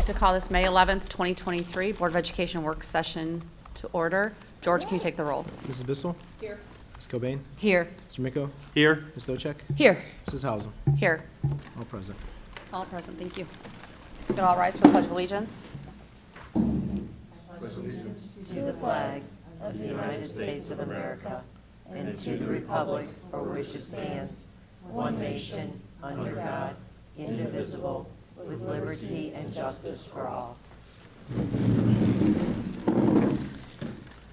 like to call this May 11th, 2023 Board of Education work session to order. George, can you take the roll? Mrs. Bissell? Here. Ms. Cobain? Here. Mr. Miko? Here. Ms. Stochek? Here. Mrs. Hausum? Here. All present. All present, thank you. You can all rise for the Pledge of Allegiance. To the flag of the United States of America and to the republic for which it stands, one nation, under God, indivisible, with liberty and justice for all.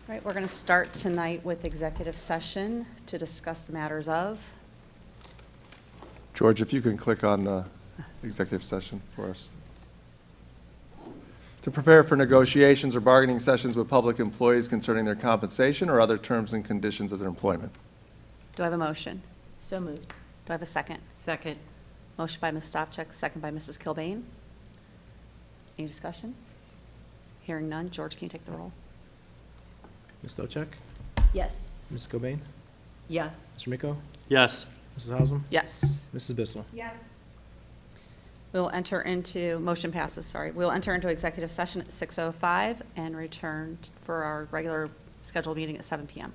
All right, we're going to start tonight with executive session to discuss the matters of. George, if you can click on the executive session for us. To prepare for negotiations or bargaining sessions with public employees concerning their compensation or other terms and conditions of their employment. Do I have a motion? So moved. Do I have a second? Second. Motion by Ms. Stavcek, second by Mrs. Kilbane. Any discussion? Hearing none. George, can you take the roll? Ms. Stochek? Yes. Ms. Cobain? Yes. Mr. Miko? Yes. Mrs. Hausum? Yes. Mrs. Bissell? We'll enter into, motion passes, sorry. We'll enter into executive session at 6:05 and return for our regular scheduled meeting at 7 p.m.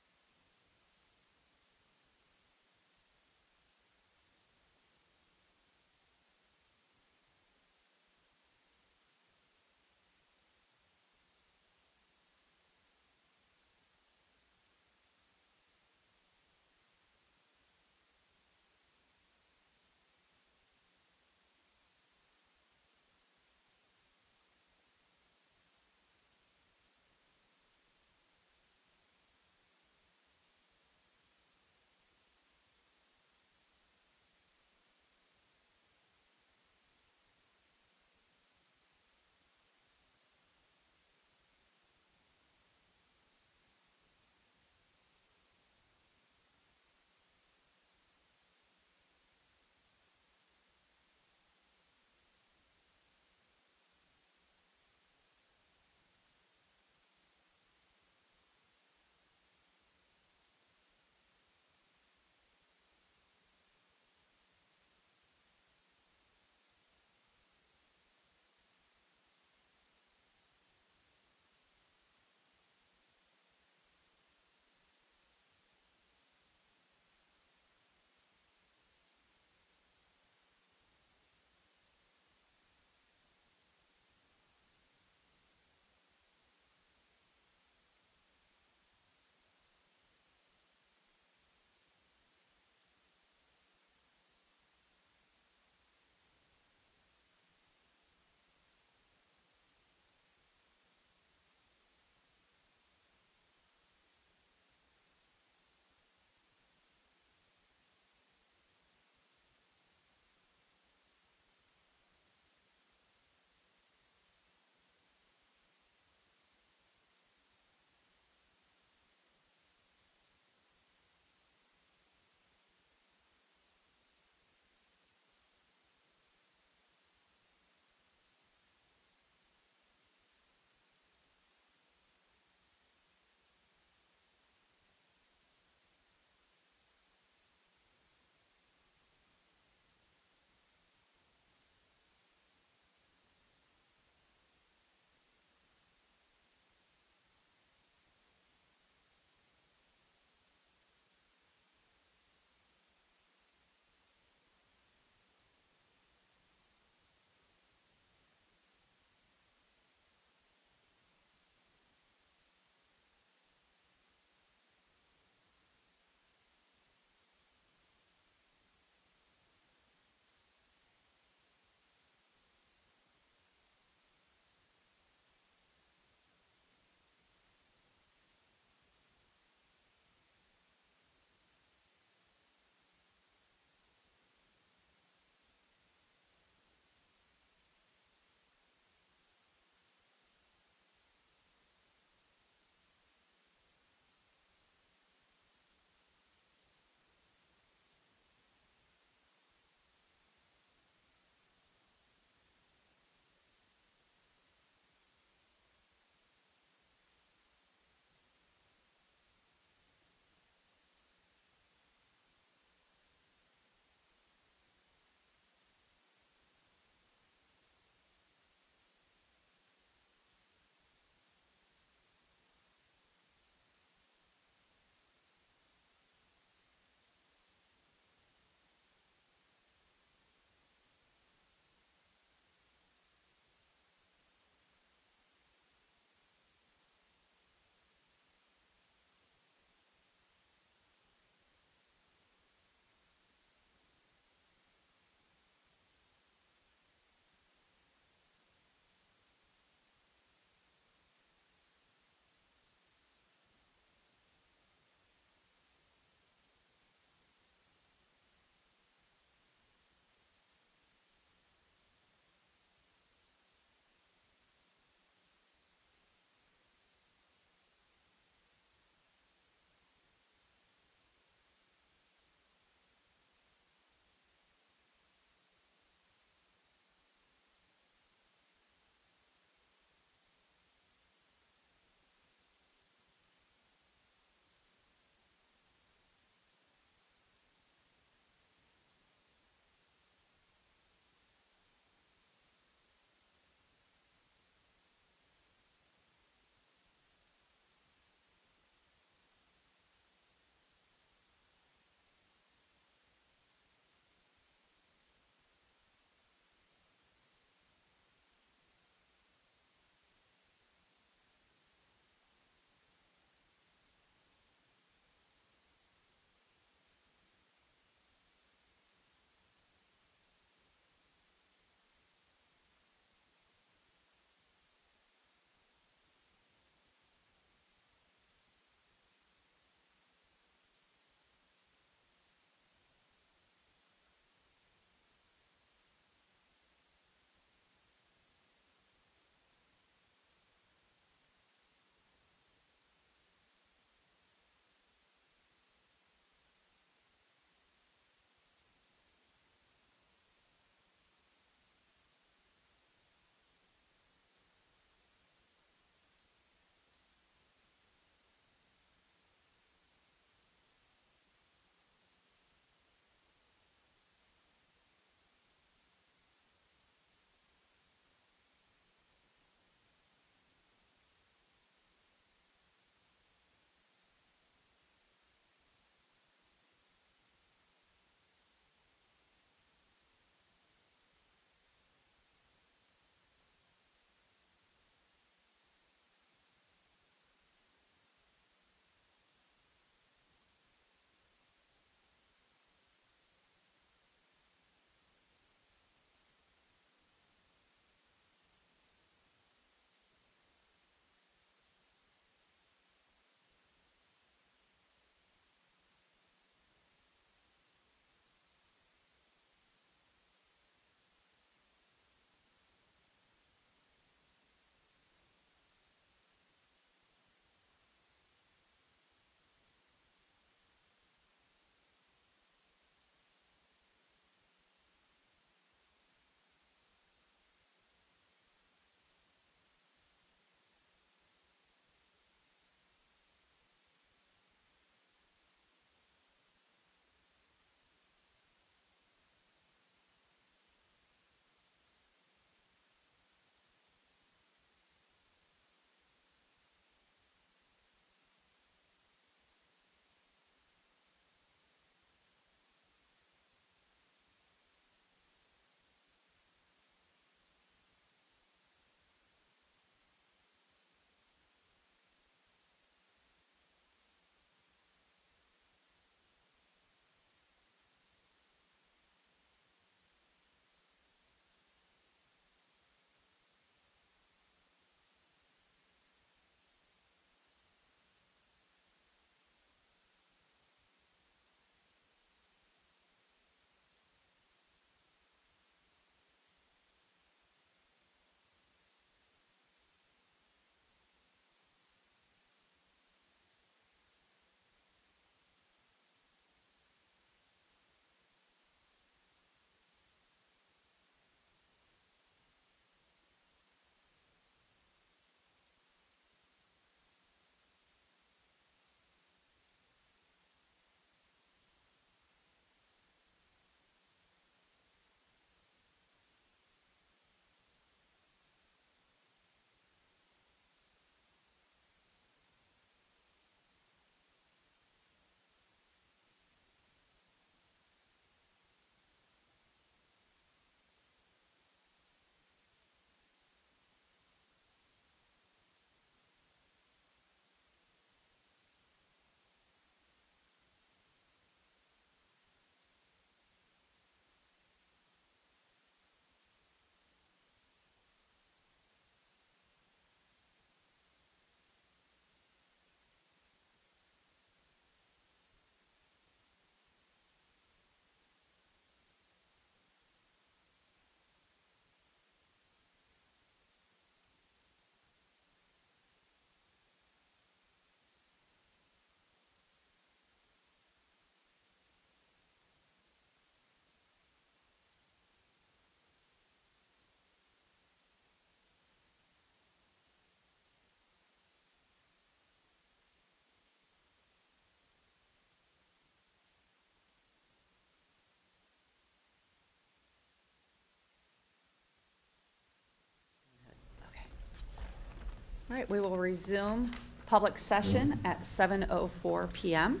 right, we will resume public session at 7:04 PM.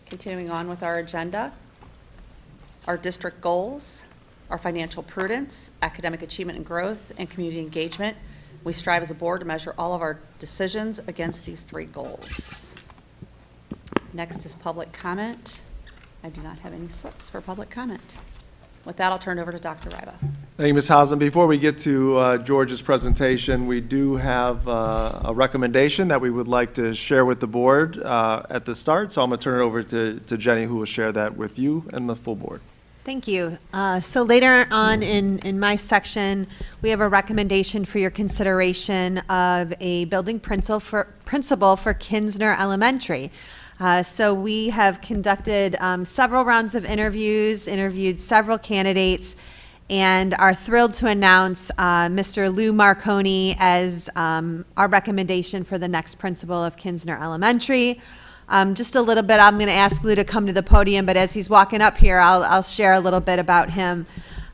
Continuing on with our agenda, our district goals, our financial prudence, academic achievement and growth, and community engagement. We strive as a board to measure all of our decisions against these three goals. Next is public comment. I do not have any slips for public comment. With that, I'll turn it over to Dr. Ryba. Thank you, Ms. Hausen. Before we get to George's presentation, we do have a recommendation that we would like to share with the board at the start. So I'm going to turn it over to Jenny, who will share that with you and the full board. Thank you. So later on in my section, we have a recommendation for your consideration of a building principal for Kinsner Elementary. So we have conducted several rounds of interviewed several candidates, and are thrilled to announce Mr. Lou Marconi as our recommendation for the next principal of Kinsner Elementary. Just a little bit, I'm going to ask Lou to come to the podium, but as he's walking up here, I'll share a little bit about him.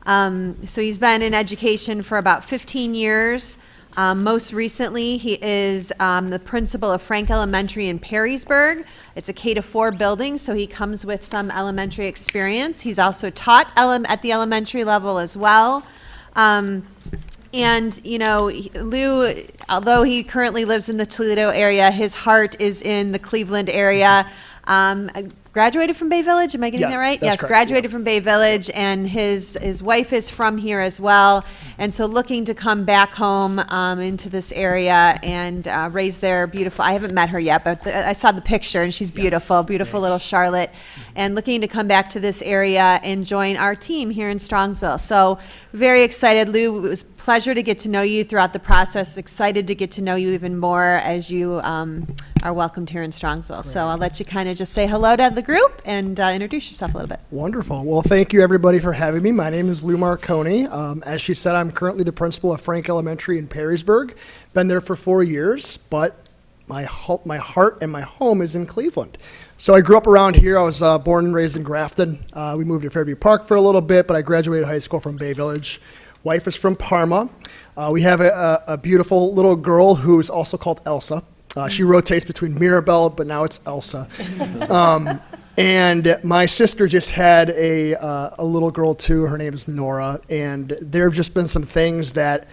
So he's been in education for about 15 years. Most recently, he is the principal of Frank Elementary in Perrysburg. It's a K-4 building, so he comes with some elementary experience. He's also taught at the elementary level as well. And, you know, Lou, although he currently lives in the Toledo area, his heart is in the Cleveland area. Graduated from Bay Village, am I getting that right? That's Yes, correct, graduated from Bay Village, and his wife is from here as well, and so looking to come back home into this area and raise their beautiful, I haven't met her yet, but I saw the picture, and she's beautiful, beautiful little Charlotte, and looking to come back to this area and join our team here in Strongsville. So very excited, Lou. It was a pleasure to get to know you throughout the process, excited to get to know you even more as you are welcomed here in Strongsville. So I'll let you kind of just say hello to the group and introduce yourself a little bit. Wonderful. Well, thank you everybody for having me. My name is Lou Marconi. As she said, I'm currently the principal of Frank Elementary in Perrysburg. Been there for 4 years, but my heart and my home is in Cleveland. So I grew up around here. I was born and raised in Grafton. We moved to Fairview Park for a little bit, but I graduated high school from Bay Village. Wife is from Parma. We have a beautiful little girl who's also called Elsa. She rotates between Mirabelle, but now it's Elsa. And my sister just had a little girl too. Her name is Nora. And there have just been some things that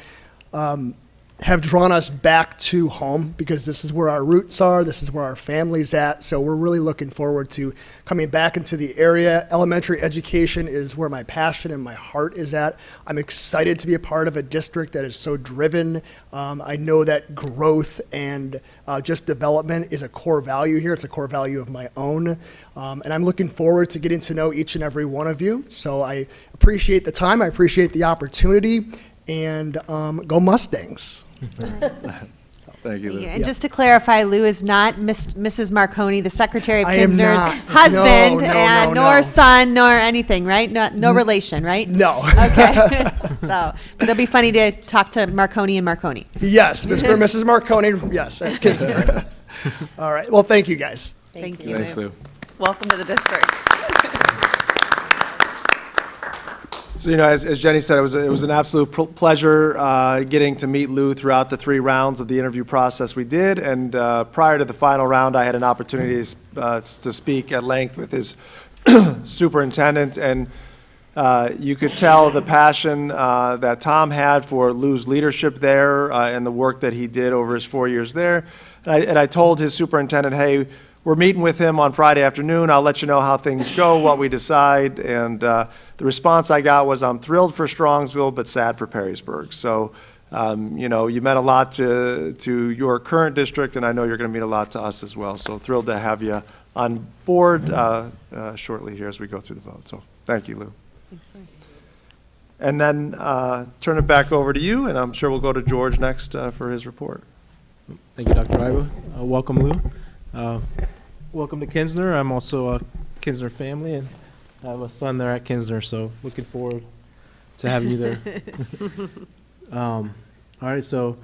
have drawn us back to home, because this is where our roots are. This is where our family's at. So we're really looking forward to coming back into the area. Elementary education is where my passion and my heart is at. I'm excited to be a part of a district that is so driven. I know that growth and just development is a core value here. It's a core value of my own. And I'm looking forward to getting to know each and every one of you. So I appreciate the time. I appreciate the opportunity. And go Mustangs. Thank you, Lou. And just to clarify, Lou is not Mrs. Marconi, the secretary of I am Kinsner's not. husband, No, nor no. son, nor anything, right? No relation, right? No. Okay. So, but it'll be funny to talk to Marconi and Marconi. Yes, Mr. and Mrs. Marconi, yes, at Kinsner. All right, well, thank you, guys. Thank you. Thanks, Lou. Welcome to the district. So, you know, as Jenny said, it was an absolute pleasure getting to meet Lou throughout the 3 rounds of the interview process we did. And prior to the final round, I had an opportunity to speak at length with his superintendent. And you could tell the passion that Tom had for Lou's leadership there and the work that he did over his 4 years there. And I told his superintendent, hey, we're meeting with him on Friday afternoon. I'll let you know how things go, what we decide. And the response I got was, I'm thrilled for Strongsville, but sad for Perrysburg. So, you know, you meant a lot to your current district, and I know you're going to mean a lot to us as well. So thrilled to have you on board shortly here as we go through the vote. So thank you, Lou. And then turn it back over to you, and I'm sure we'll go to George next for his report. Thank you, Dr. Ryba. Welcome, Lou. Welcome to Kinsner. I'm also a Kinsner family, and I have a son there at Kinsner, so looking forward to having you there. All right, so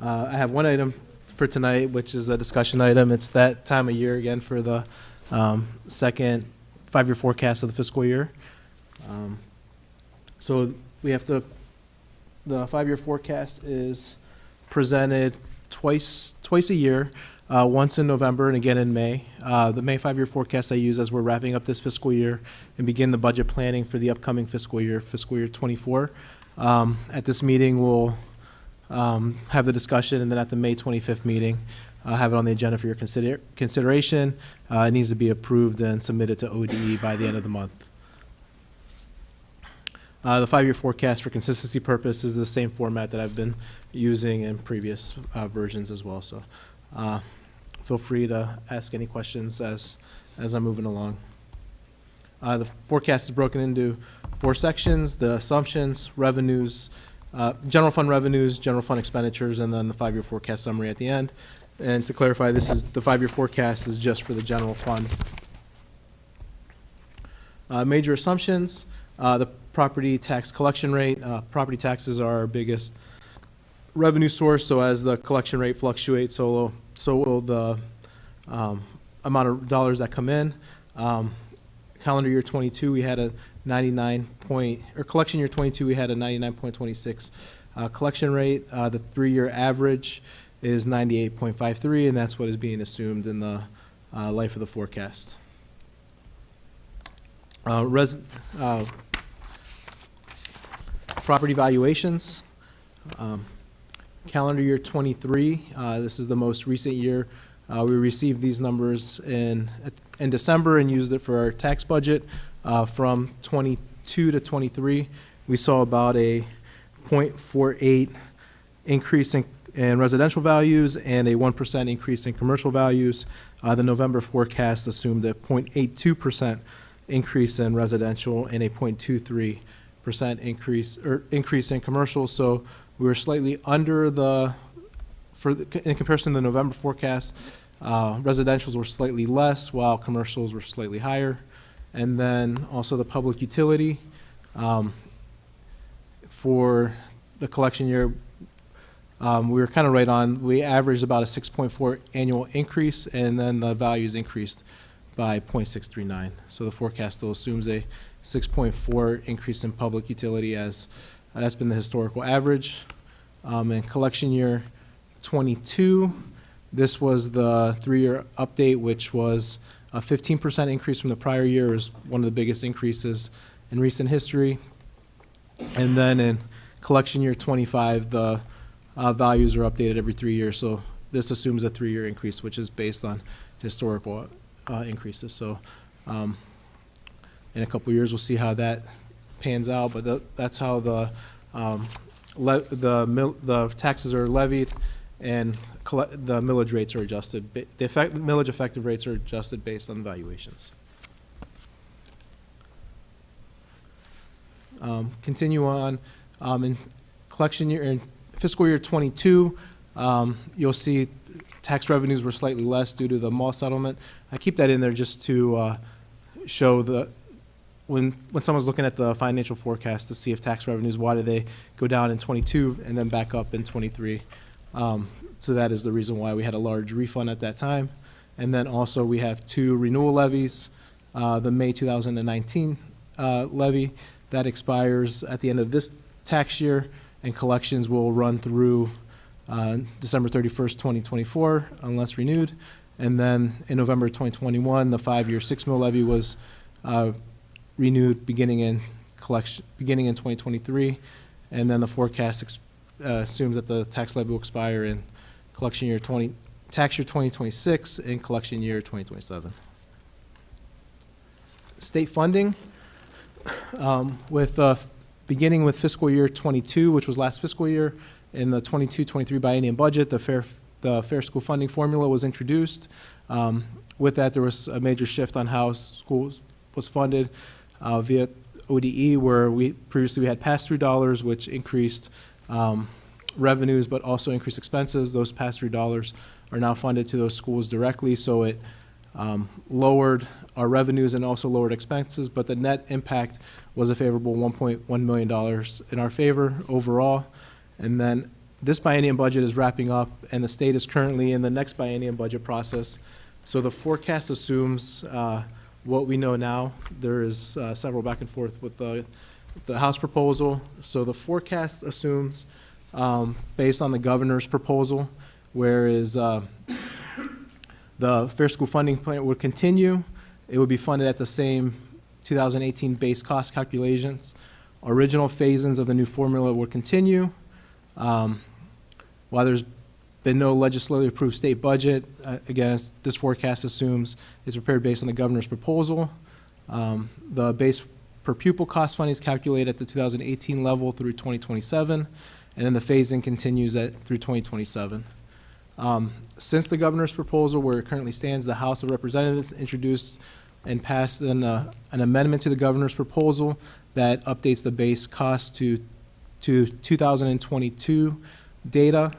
I have one item for tonight, which is a discussion item. It's that time of year again for the second 5-year forecast of the fiscal year. So we have to, the 5-year forecast is presented twice a year, once in November and again in May. The May 5-year forecast I use as we're wrapping up this fiscal year and begin the budget planning for the upcoming fiscal year 24. At this meeting, we'll have the discussion, and then at the May 25th meeting, have it on the agenda for your consideration. It needs to be approved and submitted to ODE by the end of the month. The 5-year forecast for consistency purpose is the same format that I've been using in previous versions as well. So feel free to ask any questions as I'm moving along. The forecast is broken into 4 sections: the assumptions, revenues, general fund revenues, general fund expenditures, and then the 5-year forecast summary at the end. And to clarify, this is the 5-year forecast is just for the general fund. Major assumptions: the property tax collection rate. Property taxes are our biggest revenue source, so as the collection rate fluctuates, so will the amount of dollars that come in. Calendar year 22, we had a collection year 22, we had a 99.26 collection rate. The 3-year average is 98.53, and that's what is being assumed in the life of the forecast. Property valuations. Calendar year 23, this is the most recent year. We received these numbers in December and used it for our tax budget. From 22 to 23, we saw about a 0.48 increase in residential values and a 1% increase in commercial values. The November forecast assumed a 0.82% increase in residential and a 0.23% increase in commercial. So we were slightly under in comparison to the November forecast. Residentials were slightly less, while commercials were slightly higher. And then also the public utility. For the collection year, we were kind of right on. We averaged about a 6.4 annual increase, and then the values increased by 0.639. So the forecast still assumes a 6.4 increase in public utility, as that's been the historical average. In collection year 22, this was the 3-year update, which was a 15% increase from the prior year. Is one of the biggest increases in recent history. And then in collection year 25, the values are updated every 3 years. So this assumes a 3-year increase, which is based on historical increases. So in a couple of years, we'll see how that pans out. But that's how the taxes are levied and the millage rates are adjusted. The millage effective rates are adjusted based on valuations. Continue on. In collection year, in fiscal year 22, you'll see tax revenues were slightly less due to the mall settlement. I keep that in there just to show when someone's looking at the financial forecast to see if tax revenues, why do they go down in 22 and then back up in 23. So that is the reason why we had a large refund at that time. And then also we have 2 renewal levies. The May 2019 levy that expires at the end of this tax year, and collections will run through December 31st, 2024, unless renewed. And then in November 2021, the 5-year 6 mil levy was renewed beginning in 2023, and then the forecast assumes that the tax levy will expire in tax year 2026 and collection year 2027. State funding, beginning with fiscal year 22, which was last fiscal year. In the 22-23 biennium budget, the fair school funding formula was introduced. With that, there was a major shift on how schools was funded via ODE, where we previously had pass-through dollars, which increased revenues but also increased expenses. Those pass-through dollars are now funded to those schools directly, so it lowered our revenues and also lowered expenses, but the net impact was a favorable $1.1 million in our favor overall. And then this biennium budget is wrapping up, and the state is currently in the next biennium budget process. So the forecast assumes what we know now. There is several back and forth with the House proposal. So the forecast assumes, based on the governor's proposal, whereas the Fair School Funding Plan would continue. It would be funded at the same 2018 base cost calculations. Original phase-ins of the new formula would continue. While there's been no legislatively approved state budget, again, this forecast assumes it's prepared based on the governor's proposal. The base per pupil cost funding is calculated at the 2018 level through 2027, and then the phase-in continues through 2027. Since the governor's proposal, where it currently stands, the House of Representatives introduced and passed an amendment to the governor's proposal that updates the base cost to 2022 data.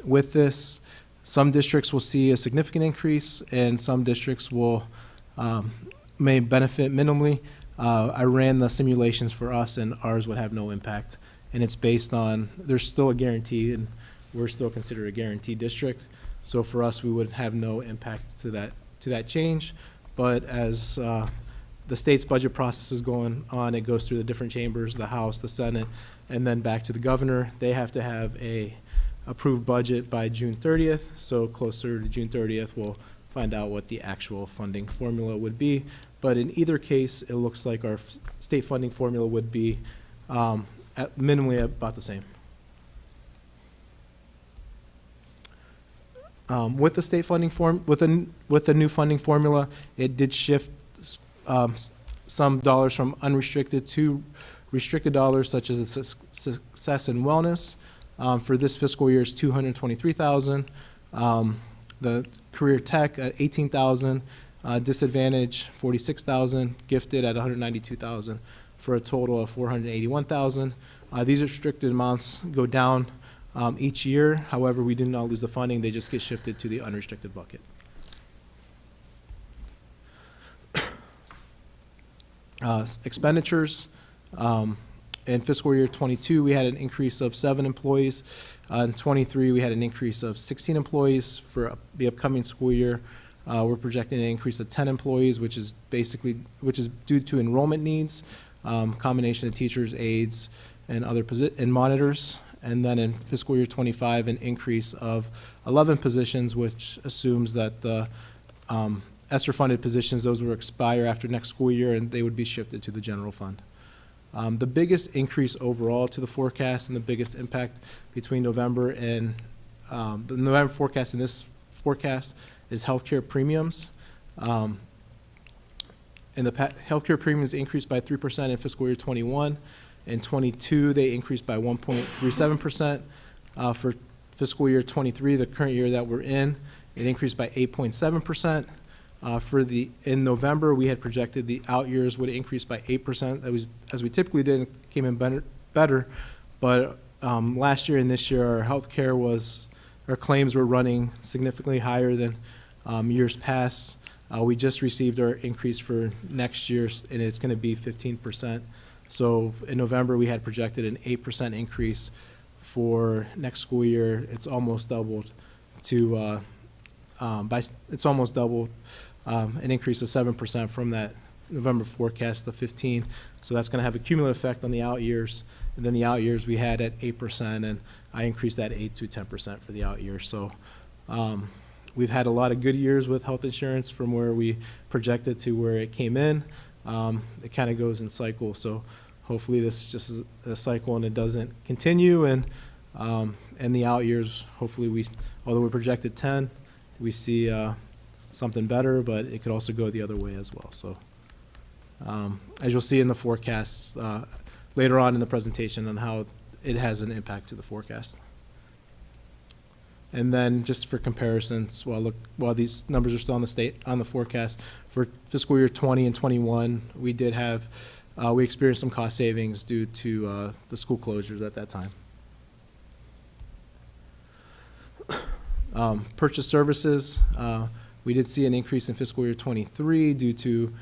With this, some districts will see a significant increase, and some districts may benefit minimally. I ran the simulations for us, and ours would have no impact. And it's based on, there's still a guarantee, and we're still considered a guaranteed district. So for us, we would have no impact to that change. But as the state's budget process is going on, it goes through the different chambers, the House, the Senate, and then back to the governor. They have to have a approved budget by June 30th. So closer to June 30th, we'll find out what the actual funding formula would be. But in either case, it looks like our state funding formula would be minimally about the same. With the state funding with the new funding formula, it did shift some dollars from unrestricted to restricted dollars, such as the success and wellness. For this fiscal year is $223,000. The career tech at $18,000, disadvantage $46,000, gifted at $192,000, for a total of $481,000. These restricted amounts go down each year. However, we did not lose the funding; they just get shifted to the unrestricted bucket. Expenditures. In fiscal year 22, we had an increase of 7 employees. In 23, we had an increase of 16 employees. For the upcoming school year, we're projecting an increase of 10 employees, which is due to enrollment needs, combination of teachers, aides, and other and monitors. And then in fiscal year 25, an increase of 11 positions, which assumes that the ESSER-funded positions, those will expire after next school year, and they would be shifted to the general fund. The biggest increase overall to the forecast and the biggest impact between November and the November forecast and this forecast is healthcare premiums. And the healthcare premiums increased by 3% in fiscal year 21. In 22, they increased by 1.37%. For fiscal year 23, the current year that we're in, it increased by 8.7%. In November, we had projected the out years would increase by 8%. That was, as we typically did, it came in better. But last year and this year, our claims were running significantly higher than years past. We just received our increase for next year, and it's going to be 15%. So in November, we had projected an 8% increase for next school year. It's almost doubled to it's almost doubled, an increase of 7% from that November forecast of 15. So that's going to have a cumulative effect on the out years. And then the out years we had at 8%, and I increased that 8 to 10% for the out years. So we've had a lot of good years with health insurance from where we projected to where it came in. It kind of goes in cycles. So hopefully this is just a cycle and it doesn't continue. And the out years, hopefully although we projected 10, we see something better, but it could also go the other way as well. So as you'll see in the forecasts later on in the presentation on how it has an impact to the forecast. And then just for comparisons, while these numbers are still on the forecast, for fiscal year 20 and 21, we experienced some cost savings due to the school closures at that time. Purchase services, we did see an increase in fiscal year 23 due to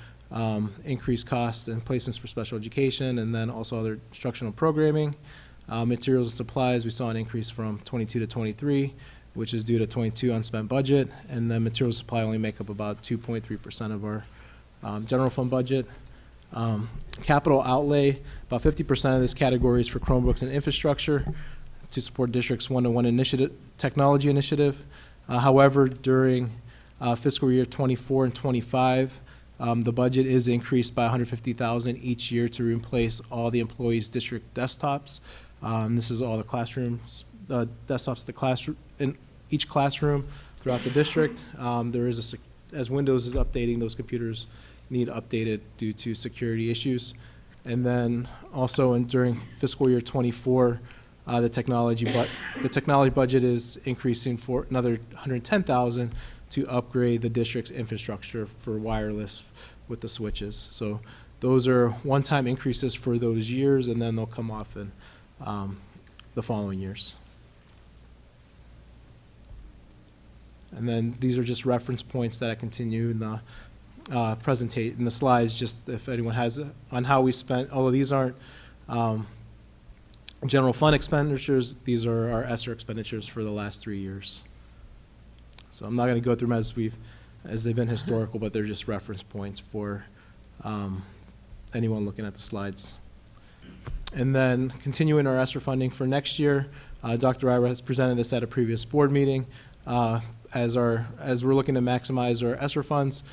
increased costs and placements for special education, and then also other instructional programming. Materials and supplies, we saw an increase from 22 to 23, which is due to 22 unspent budget, and then materials supply only make up about 2.3% of our general fund budget. Capital outlay, about 50% of this category is for Chromebooks and infrastructure. to support district's one-to-one initiative, technology initiative. However, during fiscal year 24 and 25, the budget is increased by $150,000 each year to replace all the employees' district desktops. This is all the classrooms, desktops in the classroom, in each classroom throughout the district. There is as Windows is updating, those computers need updated due to security issues. And then also during fiscal year 24, the technology budget is increasing for another $110,000 to upgrade the district's infrastructure for wireless with the switches. So those are one-time increases for those years, and then they'll come off in the following years. And then these are just reference points that I continue in the in the slides, just if anyone has on how we spent, although these aren't general fund expenditures, these are our ESSER expenditures for the last 3 years. So I'm not going to go through them as they've been historical, but they're just reference points for anyone looking at the slides. And then continuing our ESSER funding for next year, Dr. Ira has presented this at a previous board meeting. As we're looking to maximize our ESSER funds,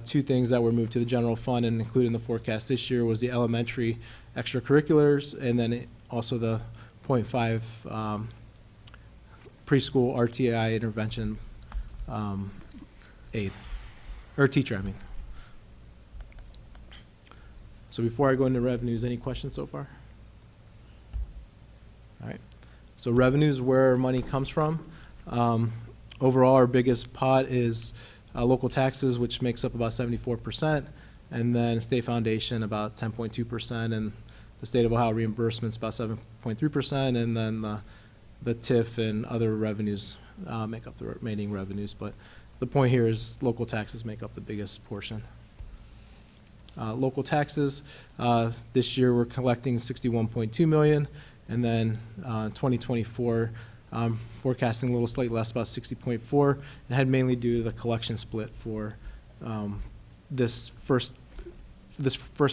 two things that were moved to the general fund and included in the forecast this year was the elementary extracurriculars, and then also the 0.5 preschool RTI intervention aid, or teacher, I mean. So before I go into revenues, any questions so far? All right. So revenues, where money comes from. Overall, our biggest pot is local taxes, which makes up about 74%, and then state foundation about 10.2%, and the state of Ohio reimbursements about 7.3%, and then the TIF and other revenues make up the remaining revenues. But the point here is local taxes make up the biggest portion. Local taxes, this year we're collecting $61.2 million, and then 2024 forecasting a little slightly less, about 60.4, and had mainly due to the collection split for this first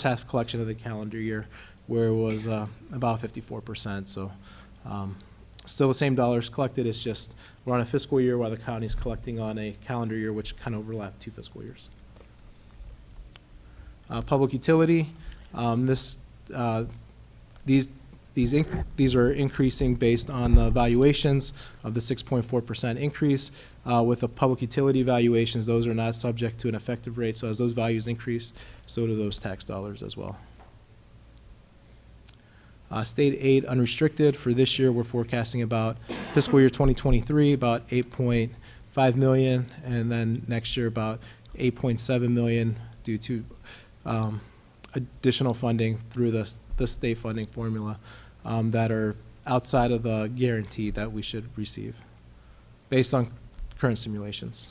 half collection of the calendar year, where it was about 54%. So still the same dollars collected. It's just we're on a fiscal year while the county's collecting on a calendar year, which kind of overlap 2 fiscal years. Public utility, these are increasing based on the valuations of the 6.4% increase. With the public utility valuations, those are not subject to an effective rate. So as those values increase, so do those tax dollars as well. State aid unrestricted for this year, we're forecasting about fiscal year 2023, about 8.5 million, and then next year about 8.7 million due to additional funding through the state funding formula that are outside of the guarantee that we should receive based on current simulations.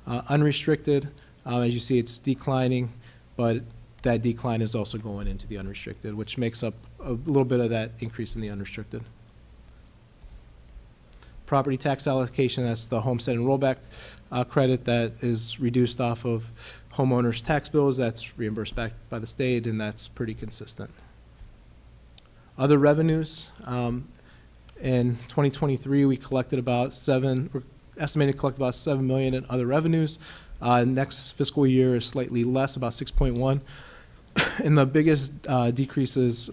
Unrestricted, as you see, it's declining, but that decline is also going into the unrestricted, which makes up a little bit of that increase in the unrestricted. Property tax allocation, that's the homestead and rollback credit that is reduced off of homeowners' tax bills. That's reimbursed back by the state, and that's pretty consistent. Other revenues, in 2023, we collected about we're estimated to collect about $7 million in other revenues. Next fiscal year is slightly less, about 6.1. And the biggest decreases,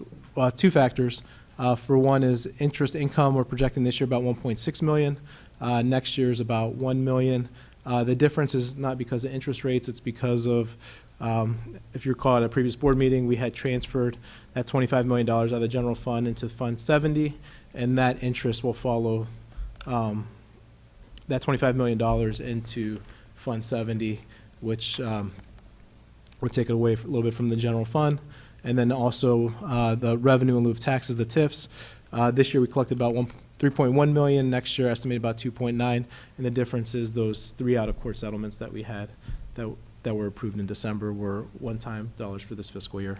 2 factors. For one is interest income. We're projecting this year about 1.6 million. Next year is about 1 million. The difference is not because of interest rates, it's because of, if you recall at a previous board meeting, we had transferred that $25 million out of the general fund into Fund 70, and that interest will follow that $25 million into Fund 70, which would take it away a little bit from the general fund. And then also the revenue in lieu of taxes, the TIFs. This year we collected about 3.1 million. Next year estimated about 2.9. And the difference is those 3 out-of-court settlements that we had that were approved in December were one-time dollars for this fiscal year.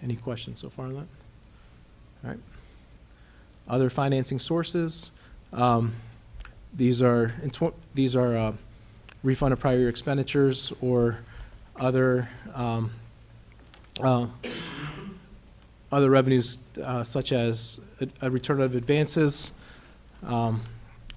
Any questions so far on that? All right. Other financing sources. These are refund of prior year expenditures or other other revenues such as a return of advances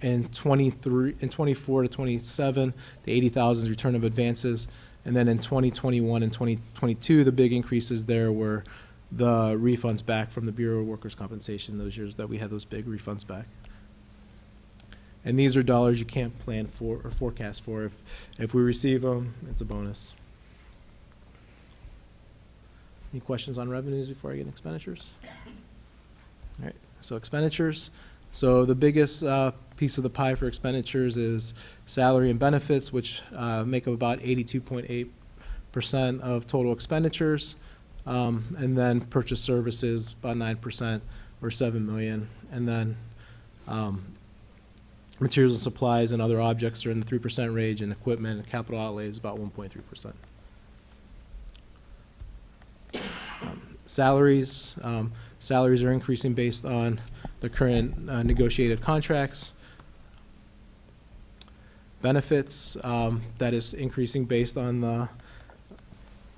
in 24 to 27, the 80,000 return of advances. And then in 2021 and 2022, the big increases there were the refunds back from the Bureau of Workers' Compensation, those years that we had those big refunds back. And these are dollars you can't plan for or forecast for. If we receive them, it's a bonus. Any questions on revenues before I get into expenditures? All right, so expenditures. So the biggest piece of the pie for expenditures is salary and benefits, which make up about 82.8% of total expenditures. And then purchase services, about 9% or $7 million. And then materials and supplies and other objects are in the 3% range, and equipment and capital outlay is about 1.3%. Salaries. Salaries are increasing based on the current negotiated contracts. Benefits, that is increasing based on the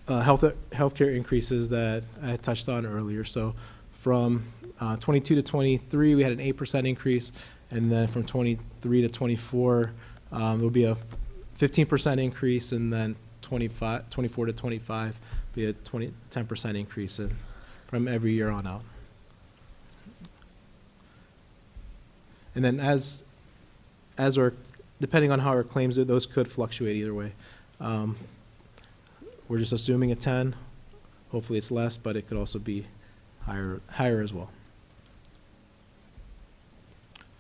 healthcare increases that I touched on earlier. So from 22 to 23, we had an 8% increase, and then from 23 to 24, there'll be a 15% increase, and then 24 to 25, be a 10% increase from every year on out. And then depending on how our claims are, those could fluctuate either way. We're just assuming a 10. Hopefully it's less, but it could also be higher as well.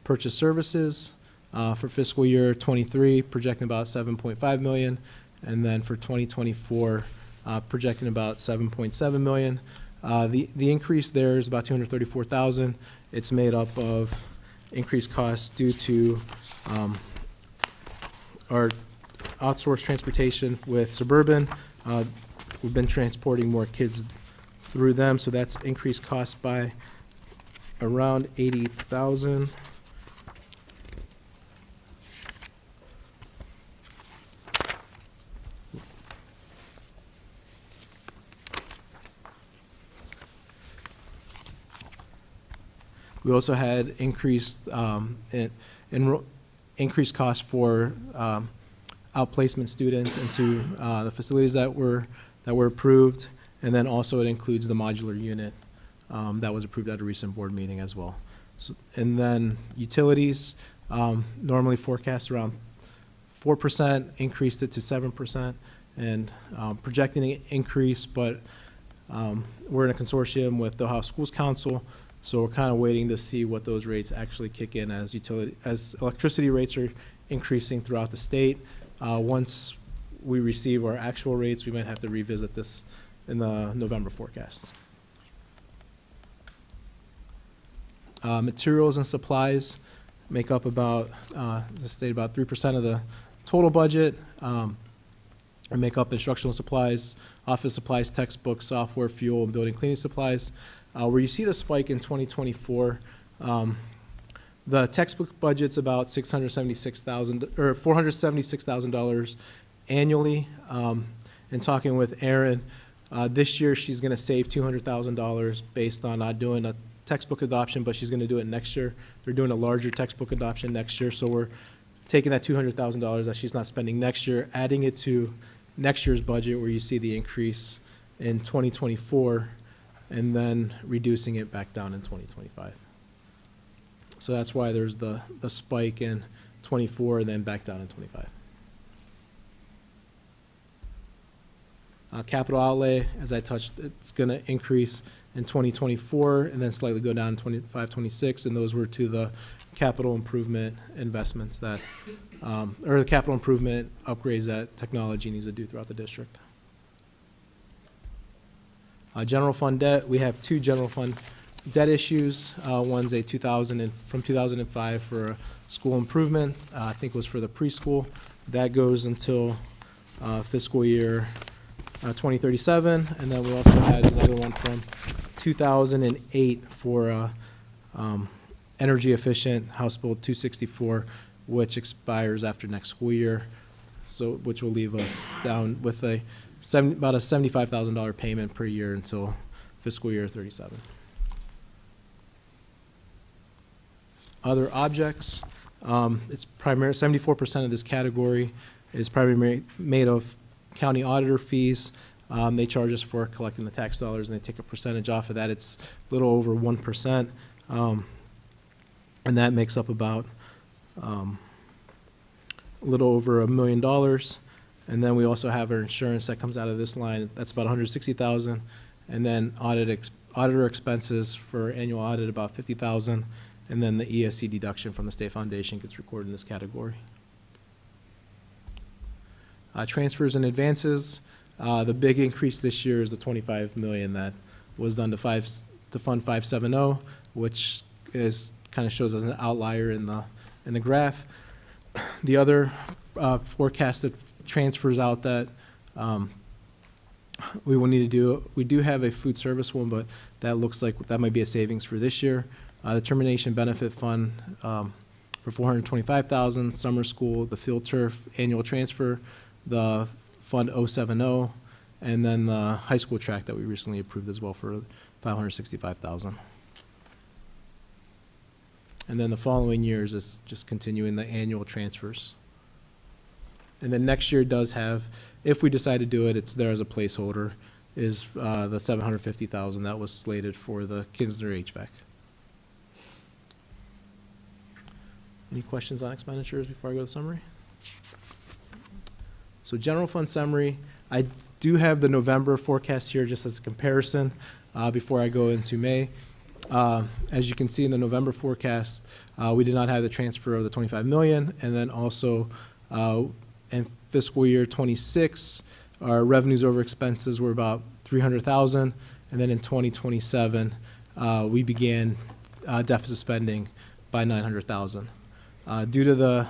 Purchase services for fiscal year 23, projecting about 7.5 million, and then for 2024, projecting about 7.7 million. The increase there is about 234,000. It's made up of increased costs due to our outsourced transportation with Suburban. We've been transporting more kids through them, so that's increased costs by around 80,000. We also had increased increased costs for outplacement students into the facilities that were approved, and then also it includes the modular unit that was approved at a recent board meeting as well. So, and then utilities, normally forecast around 4%, increased it to 7%, and projecting an increase, but we're in a consortium with the Ohio Schools Council, so we're kind of waiting to see what those rates actually kick in as electricity rates are increasing throughout the state. Once we receive our actual rates, we might have to revisit this in the November forecast. Materials and supplies make up about, as I stated, about 3% of the total budget. And make up instructional supplies, office supplies, textbooks, software, fuel, and building cleaning supplies. Where you see the spike in 2024, the textbook budget's about $476,000 annually. And talking with Erin, this year she's going to save $200,000 based on not doing a textbook adoption, but she's going to do it next year. They're doing a larger textbook adoption next year, so we're taking that $200,000 that she's not spending next year, adding it to next year's budget where you see the increase in 2024, and then reducing it back down in 2025. So that's why there's the spike in 24 and then back down in 25. Capital outlay, as I touched, it's going to increase in 2024 and then slightly go down in 25, 26, and those were to the capital improvement investments that, or the capital improvement upgrades that technology needs to do throughout the district. General fund debt, we have two general fund debt issues. One's a from 2005 for a school improvement. I think it was for the preschool. That goes until fiscal year 2037. And then we also had another one from 2008 for energy efficient House Bill 264, which expires after next school year. So, which will leave us down with about a $75,000 payment per year until fiscal year 37. Other objects, it's primarily 74% of this category is primarily made of county auditor fees. They charge us for collecting the tax dollars, and they take a percentage off of that. It's a little over 1%, and that makes up about a little over $1 million. And then we also have our insurance that comes out of this line. That's about $160,000, and then auditor expenses for annual audit about $50,000, and then the ESC deduction from the state foundation gets recorded in this category. Transfers and advances. The big increase this year is the $25 million that was done to fund 570, which kind of shows as an outlier in the graph. The other forecasted transfers out that we will need to do, we do have a food service one, but that looks like that might be a savings for this year. The termination benefit fund for $425,000, summer school, the field turf annual transfer, the fund 070, and then the high school track that we recently approved as well for $565,000. And then the following years is just continuing the annual transfers. And then next year does have, if we decide to do it, it's there as a placeholder, is the $750,000 that was slated for the Kinsner HVAC. Any questions on expenditures before I go to the summary? So general fund summary, I do have the November forecast here just as a comparison before I go into May. As you can see in the November forecast, we did not have the transfer of the $25 million, and then also in fiscal year 26, our revenues over expenses were about $300,000, and then in 2027, we began deficit spending by $900,000. Due to the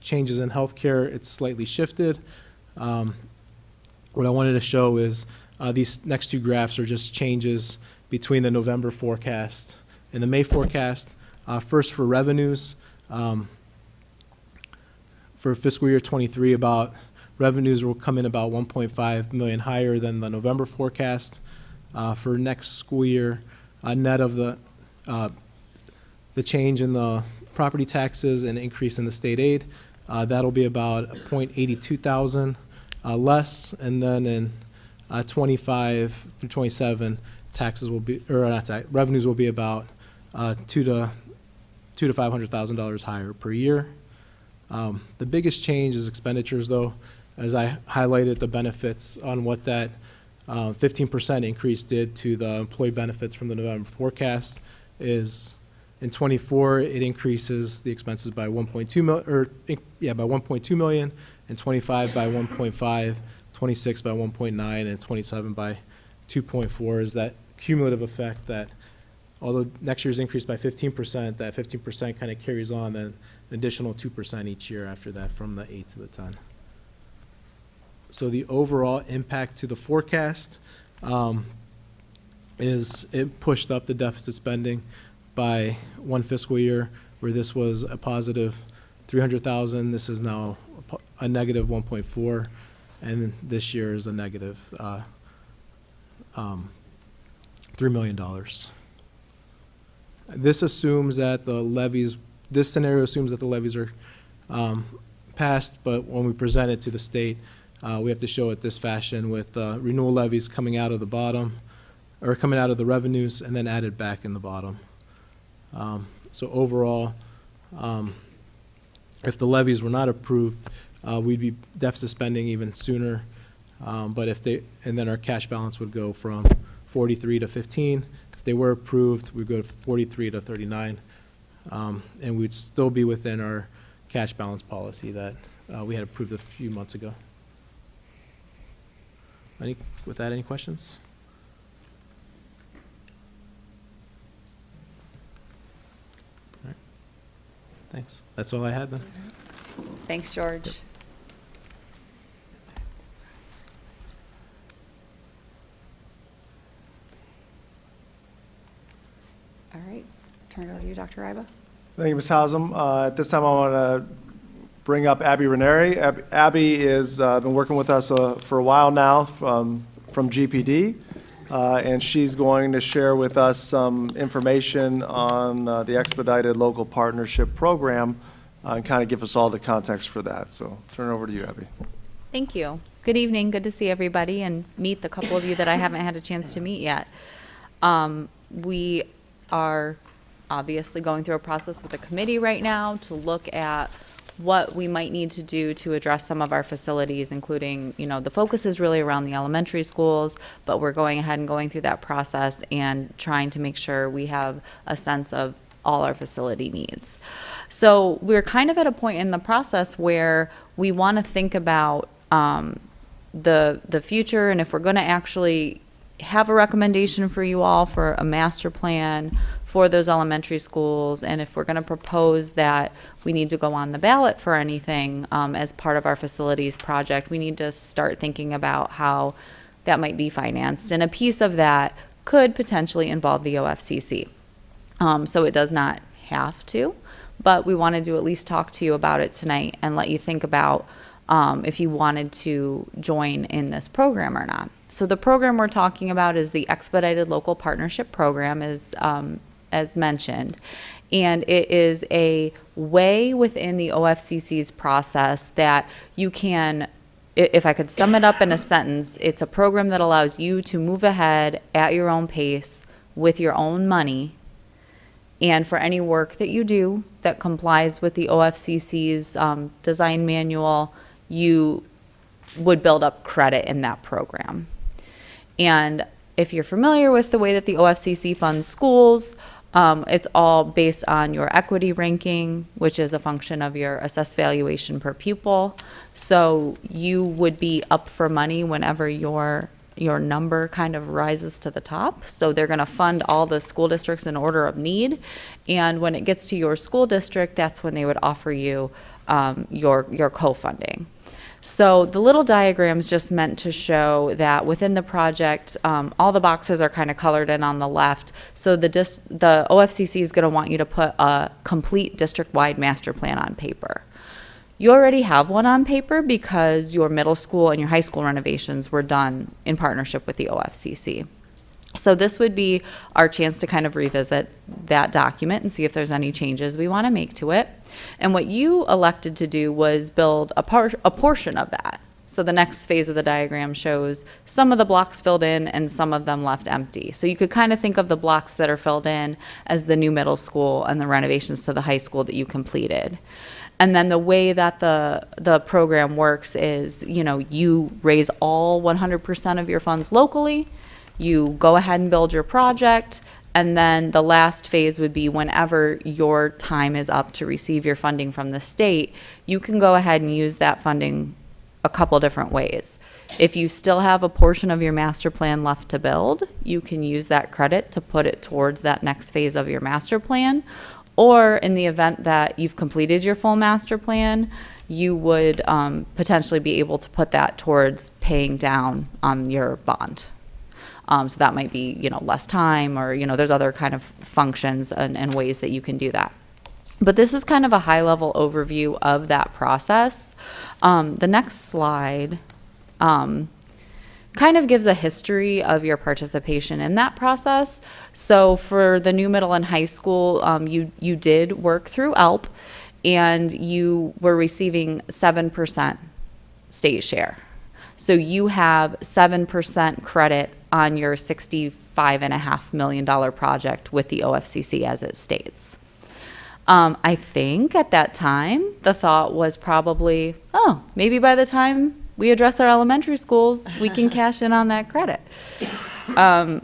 changes in healthcare, it's slightly shifted. What I wanted to show is these next two graphs are just changes between the November forecast and the May forecast. First, for revenues, for fiscal year 23, revenues will come in about 1.5 million higher than the November forecast. For next school year, net of the change in the property taxes and increase in the state aid, that'll be about $0.82,000 less, and then in 25 through 27, taxes will be, or not tax, revenues will be about $200,000 to $500,000 higher per year. The biggest change is expenditures, though, as I highlighted the benefits on what that 15% increase did to the employee benefits from the November forecast. Is in 24, it increases the expenses by 1.2 million, and 25 by 1.5, 26 by 1.9, and 27 by 2.4. Is that cumulative effect that, although next year's increased by 15%, that 15% kind of carries on then an additional 2% each year after that from the 8 to the 10. So the overall impact to the forecast is it pushed up the deficit spending by one fiscal year, where this was a positive 300,000. This is now a negative 1.4, and this year is a negative $3 million. This assumes that the levies, this scenario assumes that the levies are passed, but when we present it to the state, we have to show it this fashion with renewal levies coming out of the bottom, or coming out of the revenues and then added back in the bottom. So overall, if the levies were not approved, we'd be deficit spending even sooner. But if they, and then our cash balance would go from 43 to 15. If they were approved, we'd go to 43 to 39. And we'd still be within our cash balance policy that we had approved a few months ago. With that, any questions? All right. Thanks. That's all I had then. Thanks, George. All right, turn it over to you, Dr. Ryba. Thank you, Ms. Hausum. At this time, I want to bring up Abby Ranieri. Abby has been working with us for a while now from GPD. and she's going to share with us some information on the Expedited Local Partnership Program and kind of give us all the context for that. So turn it over to you, Abby. Thank you. Good evening. Good to see everybody and meet the couple of you that I haven't had a chance to meet yet. We are obviously going through a process with the committee right now to look at what we might need to do to address some of our facilities, including, the focus is really around the elementary schools, but we're going ahead and going through that process and trying to make sure we have a sense of all our facility needs. So we're kind of at a point in the process where we want to think about the future, and if we're going to actually have a recommendation for you all for a master plan for those elementary schools, and if we're going to propose that we need to go on the ballot for anything as part of our facilities project, we need to start thinking about how that might be financed. And a piece of that could potentially involve the OFCC. So it does not have to, but we wanted to at least talk to you about it tonight and let you think about if you wanted to join in this program or not. So the program we're talking about is the Expedited Local Partnership Program, as mentioned, and it is a way within the OFCC's process that you can, if I could sum it up in a sentence, it's a program that allows you to move ahead at your own pace with your own money, and for any work that you do that complies with the OFCC's design manual, you would build up credit in that program. And if you're familiar with the way that the OFCC funds schools, it's all based on your equity ranking, which is a function of your assessed valuation per pupil. So you would be up for money whenever your number kind of rises to the top. So they're going to fund all the school districts in order of need. And when it gets to your school district, that's when they would offer you your co-funding. So the little diagram's just meant to show that within the project, all the boxes are kind of colored in on the left. So the OFCC is going to want you to put a complete district-wide master plan on paper. You already have one on paper because your middle school and your high school renovations were done in partnership with the OFCC. So this would be our chance to kind of revisit that document and see if there's any changes we want to make to it. And what you elected to do was build a portion of that. So the next phase of the diagram shows some of the blocks filled in and some of them left empty. So you could kind of think of the blocks that are filled in as the new middle school and the renovations to the high school that you completed. And then the way that the program works is, you raise all 100% of your funds locally, you go ahead and build your project, and then the last phase would be whenever your time is up to receive your funding from the state, you can go ahead and use that funding a couple different ways. If you still have a portion of your master plan left to build, you can use that credit to put it towards that next phase of your master plan. Or in the event that you've completed your full master plan, you would potentially be able to put that towards paying down on your bond. So that might be, less time, or, there's other kind of functions and ways that you can do that. But this is kind of a high-level overview of that process. The next slide kind of gives a history of your participation in that process. So for the new middle and high school, you did work through ELP, and you were receiving 7% state share. So you have 7% credit on your $65.5 million project with the OFCC as it states. I think at that time, the thought was probably, maybe by the time we address our elementary schools, we can cash in on that credit. I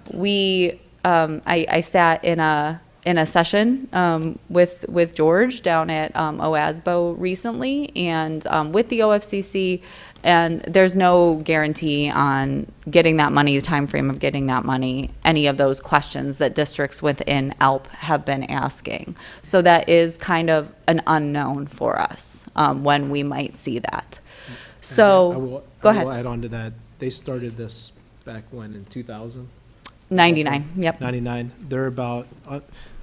sat in a session with George down at OASBO recently, and with the OFCC, and there's no guarantee on getting that money, the time frame of getting that money, any of those questions that districts within ELP have been asking. So that is kind of an unknown for us when we might see that. So, go ahead. I will add on to that. They started this back when, in 2000? 99, yep. 99. They're about,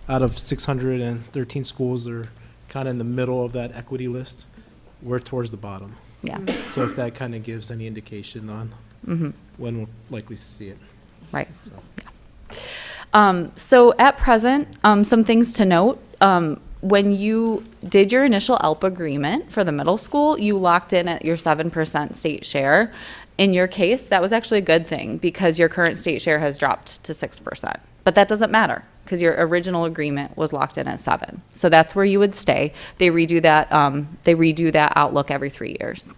out of 613 schools, they're kind of in the middle of that equity list. We're towards the bottom. Yeah. So if that kind of gives any indication on when we'll likely see it. Right. So at present, some things to note. When you did your initial ALP agreement for the middle school, you locked in at your 7% state share. In your case, that was actually a good thing because your current state share has dropped to 6%. But that doesn't matter because your original agreement was locked in at 7. So that's where you would stay. They redo that outlook every 3 years.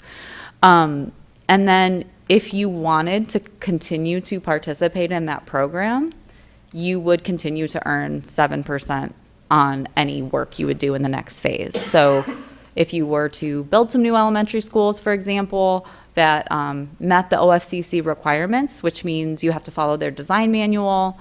And then if you wanted to continue to participate in that program, you would continue to earn 7% on any work you would do in the next phase. So if you were to build some new elementary schools, for example, that met the OFCC requirements, which means you have to follow their design manual.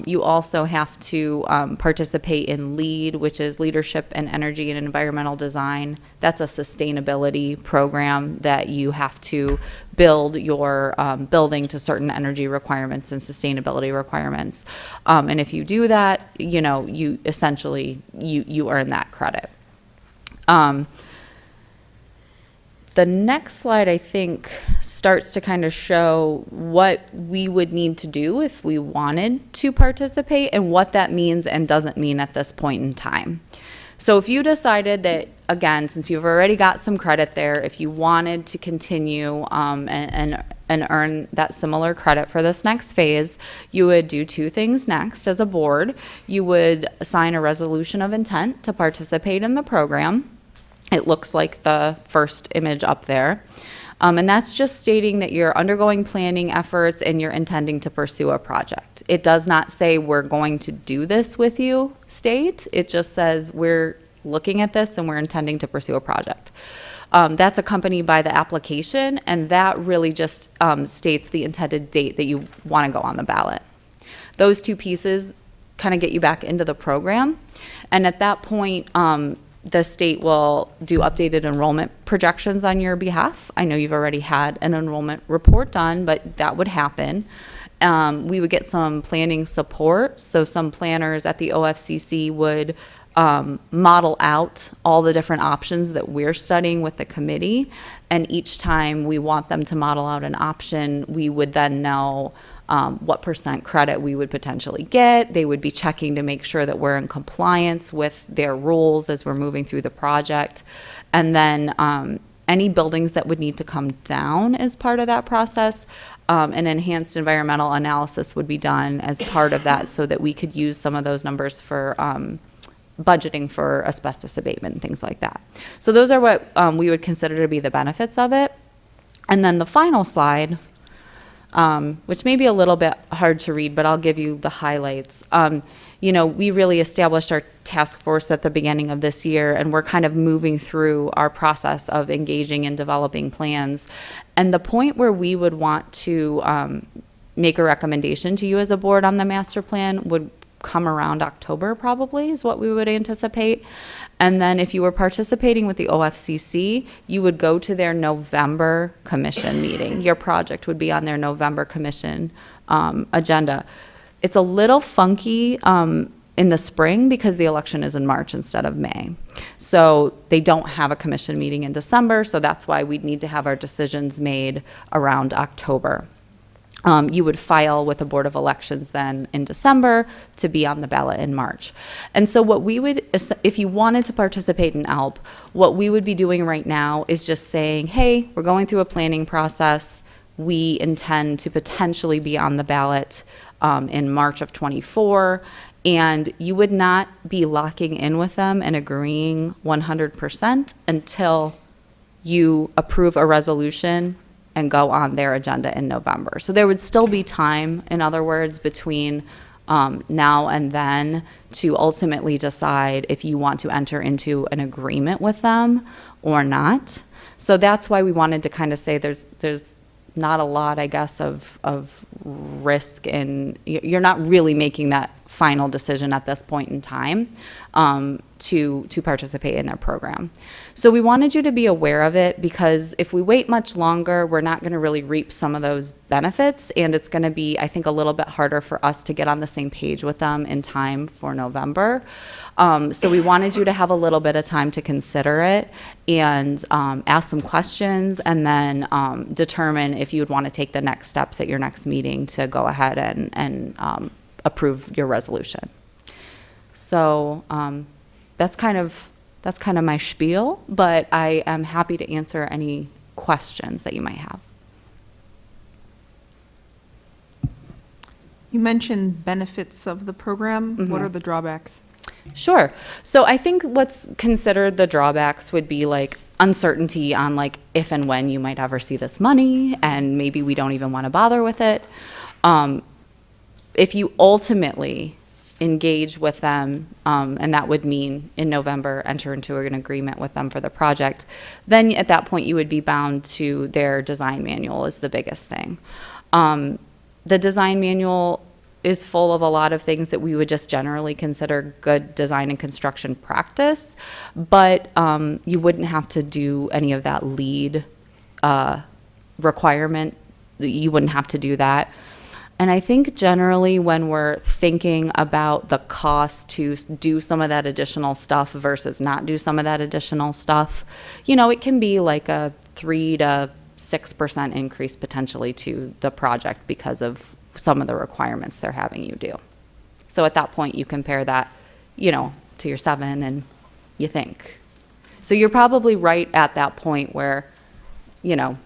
You also have to participate in LEED, which is Leadership in Energy and Environmental Design. That's a sustainability program that you have to build your building to certain energy requirements and sustainability requirements. And if you do that, you essentially, you earn that credit. The next slide, I think, starts to kind of show what we would need to do if we wanted to participate and what that means and doesn't mean at this point in time. So if you decided that, again, since you've already got some credit there, if you wanted to continue and earn that similar credit for this next phase, you would do two things next as a board. You would sign a resolution of intent to participate in the program. It looks like the first image up there. And that's just stating that you're undergoing planning efforts and you're intending to pursue a project. It does not say we're going to do this with you, state. It just says we're looking at this and we're intending to pursue a project. That's accompanied by the application, and that really just states the intended date that you want to go on the ballot. Those two pieces kind of get you back into the program. And at that point, the state will do updated enrollment projections on your behalf. I know you've already had an enrollment report done, but that would happen. We would get some planning support. So some planners at the OFCC would model out all the different options that we're studying with the committee. And each time we want them to model out an option, we would then know what % credit we would potentially get. They would be checking to make sure that we're in compliance with their rules as we're moving through the project. And then any buildings that would need to come down as part of that process, an enhanced environmental analysis would be done as part of that so that we could use some of those numbers for budgeting for asbestos abatement and things like that. So those are what we would consider to be the benefits of it. And then the final slide, which may be a little bit hard to read, but I'll give you the highlights. We really established our task force at the beginning of this year, and we're kind of moving through our process of engaging and developing plans. And the point where we would want to make a recommendation to you as a board on the master plan would come around October, probably, is what we would anticipate. And then if you were participating with the OFCC, you would go to their November commission meeting. Your project would be on their November commission agenda. It's a little funky in the spring because the election is in March instead of May. So they don't have a commission meeting in December, so that's why we'd need to have our decisions made around October. You would file with the Board of Elections then in December to be on the ballot in March. And so what we would, if you wanted to participate in ALP, what we would be doing right now is just saying, hey, we're going through a planning process. We intend to potentially be on the ballot in March of '24. And you would not be locking in with them and agreeing 100% until you approve a resolution and go on their agenda in November. So there would still be time, in other words, between now and then to ultimately decide if you want to enter into an agreement with them or not. So that's why we wanted to kind of say there's not a lot, I guess, of risk, and you're not really making that final decision at this point in time to participate in their program. So we wanted you to be aware of it, because if we wait much longer, we're not going to really reap some of those benefits, and it's going to be, I think, a little bit harder for us to get on the same page with them in time for November. So we wanted you to have a little bit of time to consider it and ask some questions, and then determine if you would want to take the next steps at your next meeting to go ahead and approve your resolution. So that's kind of my spiel, but I am happy to answer any questions that you might have. You mentioned benefits of the program. What are the drawbacks? Sure. So I think what's considered the drawbacks would be like uncertainty on like if and when you might ever see this money, and maybe we don't even want to bother with it. If you ultimately engage with them, and that would mean in November enter into an agreement with them for the project, then at that point you would be bound to their design manual is the biggest thing. The design manual is full of a lot of things that we would just generally consider good design and construction practice, but you wouldn't have to do any of that lead requirement. You wouldn't have to do that. And I think generally when we're thinking about the cost to do some of that additional stuff versus not do some of that additional stuff, you know, it can be like a 3 to 6% increase potentially to the project because of some of the requirements they're having you do. So at that point, you compare that, you know, to your 7 and you think. So you're probably right at that point where, you know,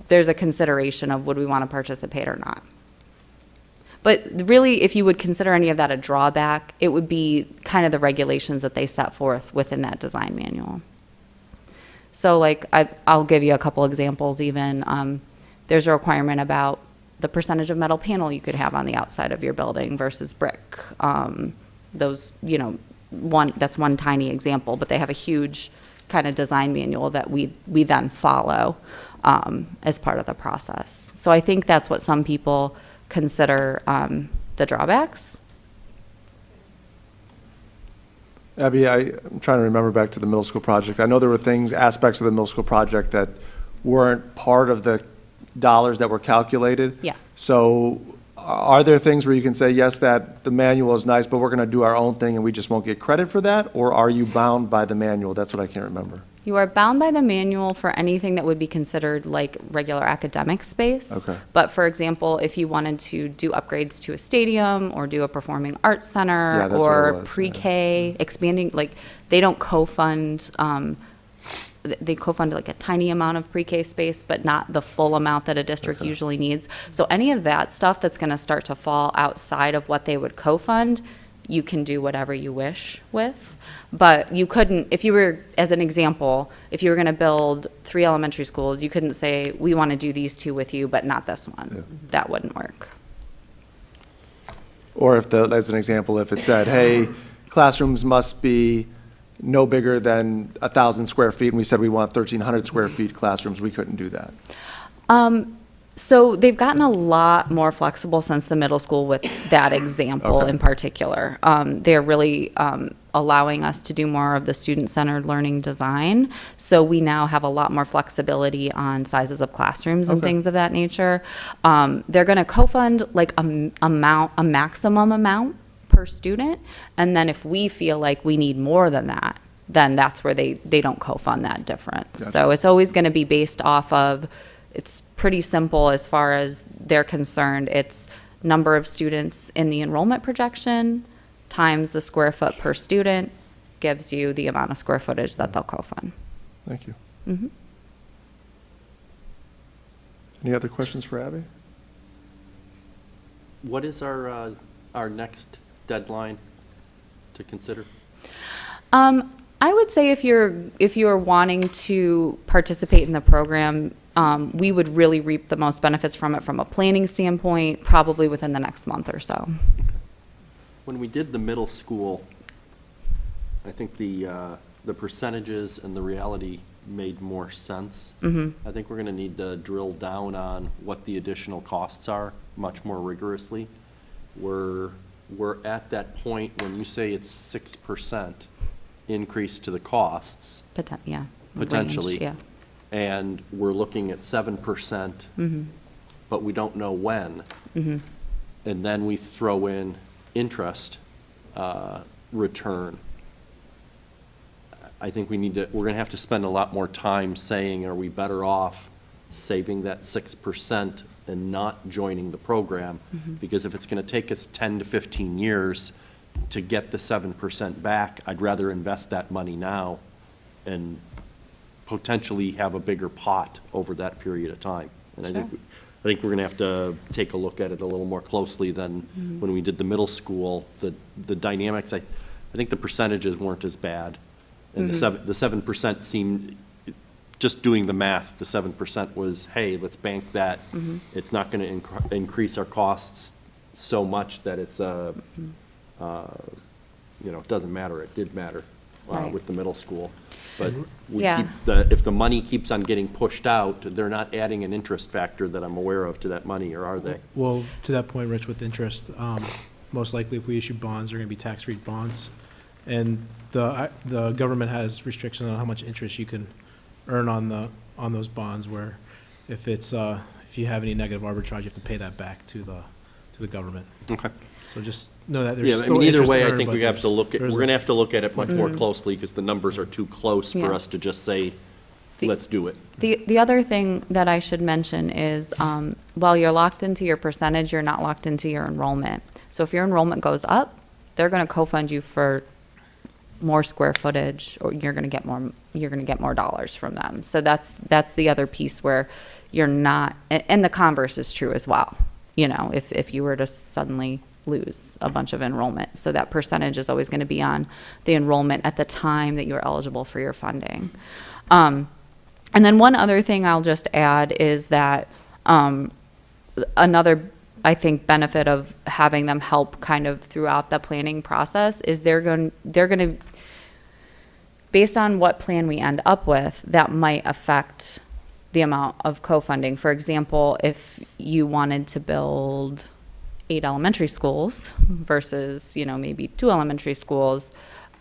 there's a consideration of would we want to participate or not. But really, if you would consider any of that a drawback, it would be kind of the regulations that they set forth within that design manual. So like, I'll give you a couple examples even. There's a requirement about the percentage of metal panel you could have on the outside of your building versus brick. Those, you know, that's one tiny example, but they have a huge kind of design manual that we then follow as part of the process. So I think that's what some people consider the drawbacks. Abby, I'm trying to remember back to the middle school project. I know there were aspects of the middle school project that weren't part of the dollars that were calculated. Yeah. So are there things where you can say, yes, that the manual is nice, but we're going to do our own thing and we just won't get credit for that? Or are you bound by the manual? That's what I can't remember. You are bound by the manual for anything that would be considered like regular academic space. Okay. But for example, if you wanted to do upgrades to a stadium or do a performing arts center Yeah, that's what it or was, yeah. pre-K, expanding, like they don't co-fund, they co-fund like a tiny amount of pre-K space, but not the full amount that a district usually needs. So any of that stuff that's going to start to fall outside of what they would co-fund, you can do whatever you wish with. But you couldn't, if you were, as an example, if you were going to build 3 elementary schools, you couldn't say, we want to do these 2 with you, but not this one. Yeah. That wouldn't work. Or if as an example, if it said, hey, classrooms must be no bigger than 1,000 square feet, and we said we want 1,300 square feet classrooms, we couldn't do that. So they've gotten a lot more flexible since the middle school with that example Okay. in particular. They're really allowing us to do more of the student-centered learning design. So we now have a lot more flexibility on sizes of classrooms and Okay. things of that nature. They're going to co-fund like a maximum amount per student. And then if we feel like we need more than that, then that's where they don't co-fund that difference. Gotcha. So it's always going to be based off of, it's pretty simple as far as they're concerned. It's number of students in the enrollment projection times the square foot per student gives you the amount of square footage that they'll co-fund. Thank you. Mhm. Any other questions for Abby? What is our next deadline to consider? I would say if you're wanting to participate in the program, we would really reap the most benefits from it from a planning standpoint, probably within the next month or so. When we did the middle school, I think the percentages and the reality made more sense. I think we're going to need to drill down on what the additional costs are much more rigorously. We're we're at that point when you say it's 6% increase to the costs, Yeah. potentially. Range, yeah. And we're looking at 7%, but we don't know when. And then we throw in interest return. I think we're gonna have to spend a lot more time saying, are we better off saving that 6% and not joining the program? Because if it's gonna take us 10 to 15 years to get the 7% back, I'd rather invest that money now and potentially have a bigger pot over that period of time. And I think we're gonna have to take a look at it a little more closely than when we did the middle school. The dynamics, I think the percentages weren't as bad. And the 7% seemed, just doing the math, the 7% was, hey, let's bank that. It's not gonna increase our costs so much that it's it doesn't matter. It did matter Right. with the middle school. But Yeah. if the money keeps on getting pushed out, they're not adding an interest factor that I'm aware of to that money, or are they? Well, to that point, Rich, with interest, most likely if we issue bonds, they're going to be tax-free bonds. And the government has restrictions on how much interest you can earn on those bonds, where if you have any negative arbitrage, you have to pay that back to the government. Okay. So just know that there's Yeah, I still mean, either interest way, to I earn, think but we have to look at, there's we're gonna this- have to look at it much more closely, because the numbers are too close for Yeah. us to just say, The- let's do it. The other thing that I should mention is, while you're locked into your percentage, you're not locked into your enrollment. So if your enrollment goes up, they're gonna co-fund you for more square footage, or you're gonna get more dollars from them. So that's the other piece where you're not, and the converse is true as well. If you were to suddenly lose a bunch of enrollment. So that percentage is always gonna be on the enrollment at the time that you're eligible for your funding. And then one other thing I'll just add is that another, I think, benefit of having them help kind of throughout the planning process is they're going to, based on what plan we end up with, that might affect the amount of co-funding. For example, if you wanted to build 8 elementary schools versus, maybe 2 elementary schools,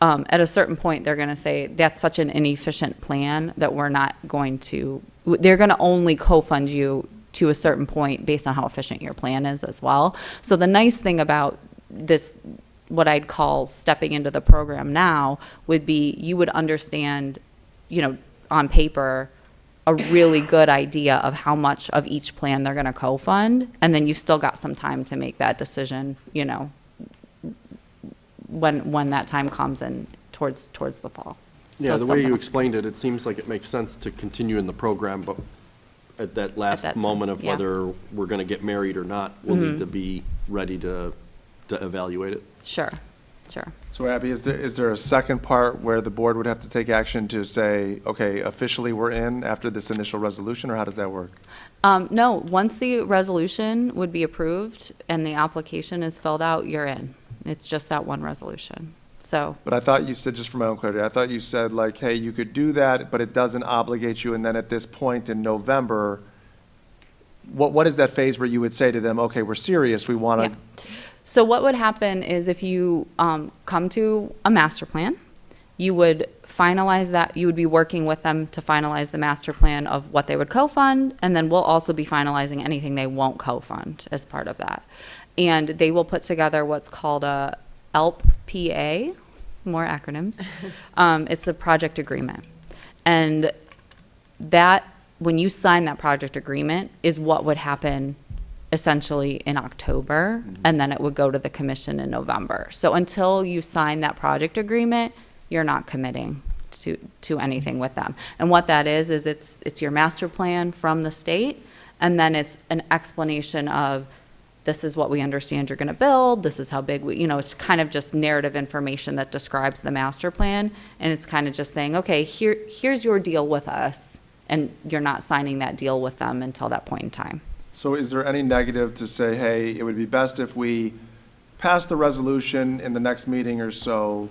at a certain point, they're going to say, that's such an inefficient plan that they're going to only co-fund you to a certain point based on how efficient your plan is as well. So the nice thing about this, what I'd call stepping into the program now, would be you would understand, on paper, a really good idea of how much of each plan they're going to co-fund, and then you've still got some time to make that decision, when that time comes in towards the fall. Yeah, So the way you something- explained it, it seems like it makes sense to continue in the program, but at that last that time, moment of yeah. whether we're gonna get married or not, we'll need to be ready to evaluate it. Sure. So Abby, is there a second part where the board would have to take action to say, okay, officially we're in after this initial resolution, or how does that work? No, once the resolution would be approved and the application is filled out, you're in. It's just that one resolution. So, But I thought you said, just for my own clarity, I thought you said like, hey, you could do that, but it doesn't obligate you, and then at this point in November, what is that phase where you would say to them, okay, we're serious, we want to? yeah. So what would happen is if you come to a master plan, you would finalize that, you would be working with them to finalize the master plan of what they would co-fund, and then we'll also be finalizing anything they won't co-fund as part of that. And they will put together what's called a ELP-PA, more acronyms. It's a project agreement. And that, when you sign that project agreement, is what would happen essentially in October, and then it would go to the commission in November. So until you sign that project agreement, you're not committing to anything with them. And what that is it's your master plan from the state, and then it's an explanation of, this is what we understand you're going to build, this is how big it's kind of just narrative information that describes the master plan, and it's kind of just saying, okay, here's your deal with us, and you're not signing that deal with them until that point in time. So is there any negative to say, hey, it would be best if we pass the resolution in the next meeting or so,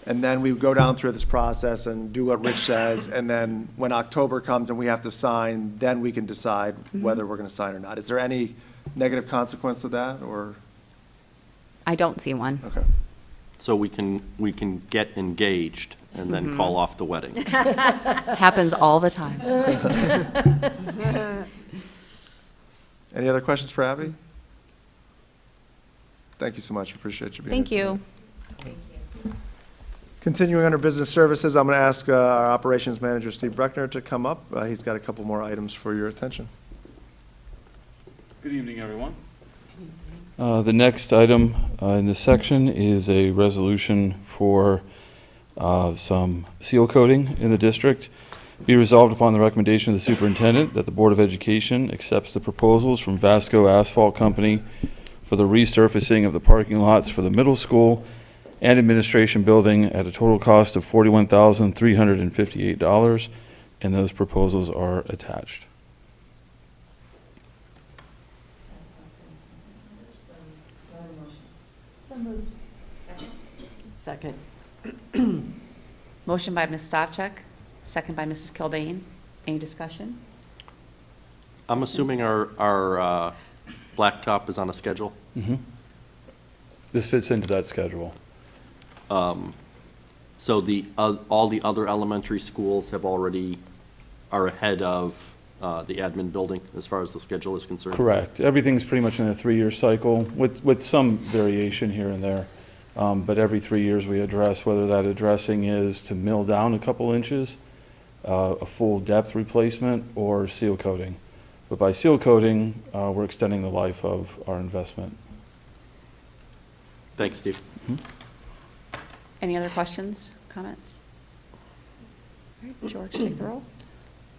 and then we go down through this process and do what Rich says, and then when October comes and we have to sign, then we can decide whether we're going to sign or not? Is there any negative consequence to that, or? I don't see one. Okay. So we can get engaged and then call off the wedding. Happens all the time. Any other questions for Abby? Thank you so much. Appreciate you being Thank here you. today. Continuing under business services, I'm going to ask our operations manager, Steve Bruckner, to come up. He's got a couple more items for your attention. Good evening, everyone. The next item in this section is a resolution for some seal coating in the district. Be resolved upon the recommendation of the superintendent that the Board of Education accepts the proposals from Vasco Asphalt Company for the resurfacing of the parking lots for the middle school and administration building at a total cost of $41,358, and those proposals are attached. Second. Motion by Ms. Stavcek, second by Mrs. Kilbane. Any discussion? I'm assuming our blacktop is on a schedule. This fits into that schedule. So all the other elementary schools are ahead of the admin building as far as the schedule is concerned? Correct. Everything's pretty much in a 3-year cycle with some variation here and there. But every 3 years we address whether that addressing is to mill down a couple inches, a full depth replacement, or seal coating. But by seal coating, we're extending the life of our investment. Thanks, Steve. Any other questions, comments? All right, George, take the roll.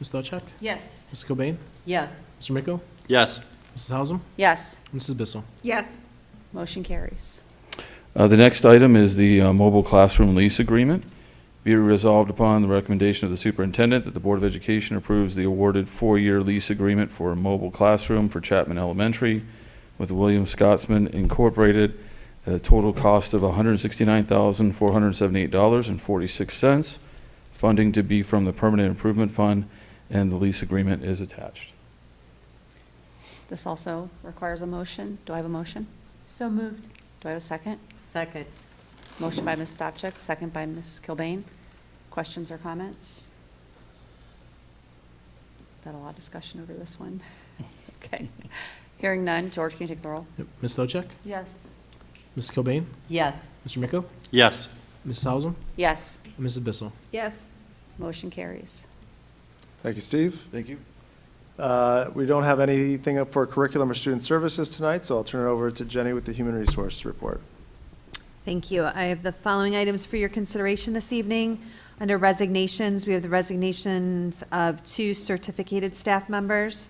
Ms. Stavcek? Yes. Ms. Cobain? Yes. Mr. Miko? Yes. Mrs. Hausum? Yes. Mrs. Bissell? Yes. Motion carries. The next item is the mobile classroom lease agreement. Be it resolved upon the recommendation of the superintendent that the Board of Education approves the awarded 4-year lease agreement for a mobile classroom for Chapman Elementary with William Scotsman Incorporated at a total cost of $169,478.46. Funding to be from the Permanent Improvement Fund, and the lease agreement is attached. This also requires a motion. Do I have a motion? So moved. Do I have a second? Second. Motion by Ms. Stavcek, second by Ms. Kilbane. Questions or comments? Got a lot of discussion over this one. Okay. Hearing none. George, can you take the roll? Yep. Ms. Stavcek? Yes. Ms. Cobain? Yes. Mr. Miko? Yes. Mrs. Hausum? Yes. And Mrs. Bissell? Yes. Motion carries. Thank you, Steve. Thank you. We don't have anything up for curriculum or student services tonight, so I'll turn it over to Jenny with the human resource report. Thank you. I have the following items for your consideration this evening. Under resignations, we have the resignations of 2 certificated staff members.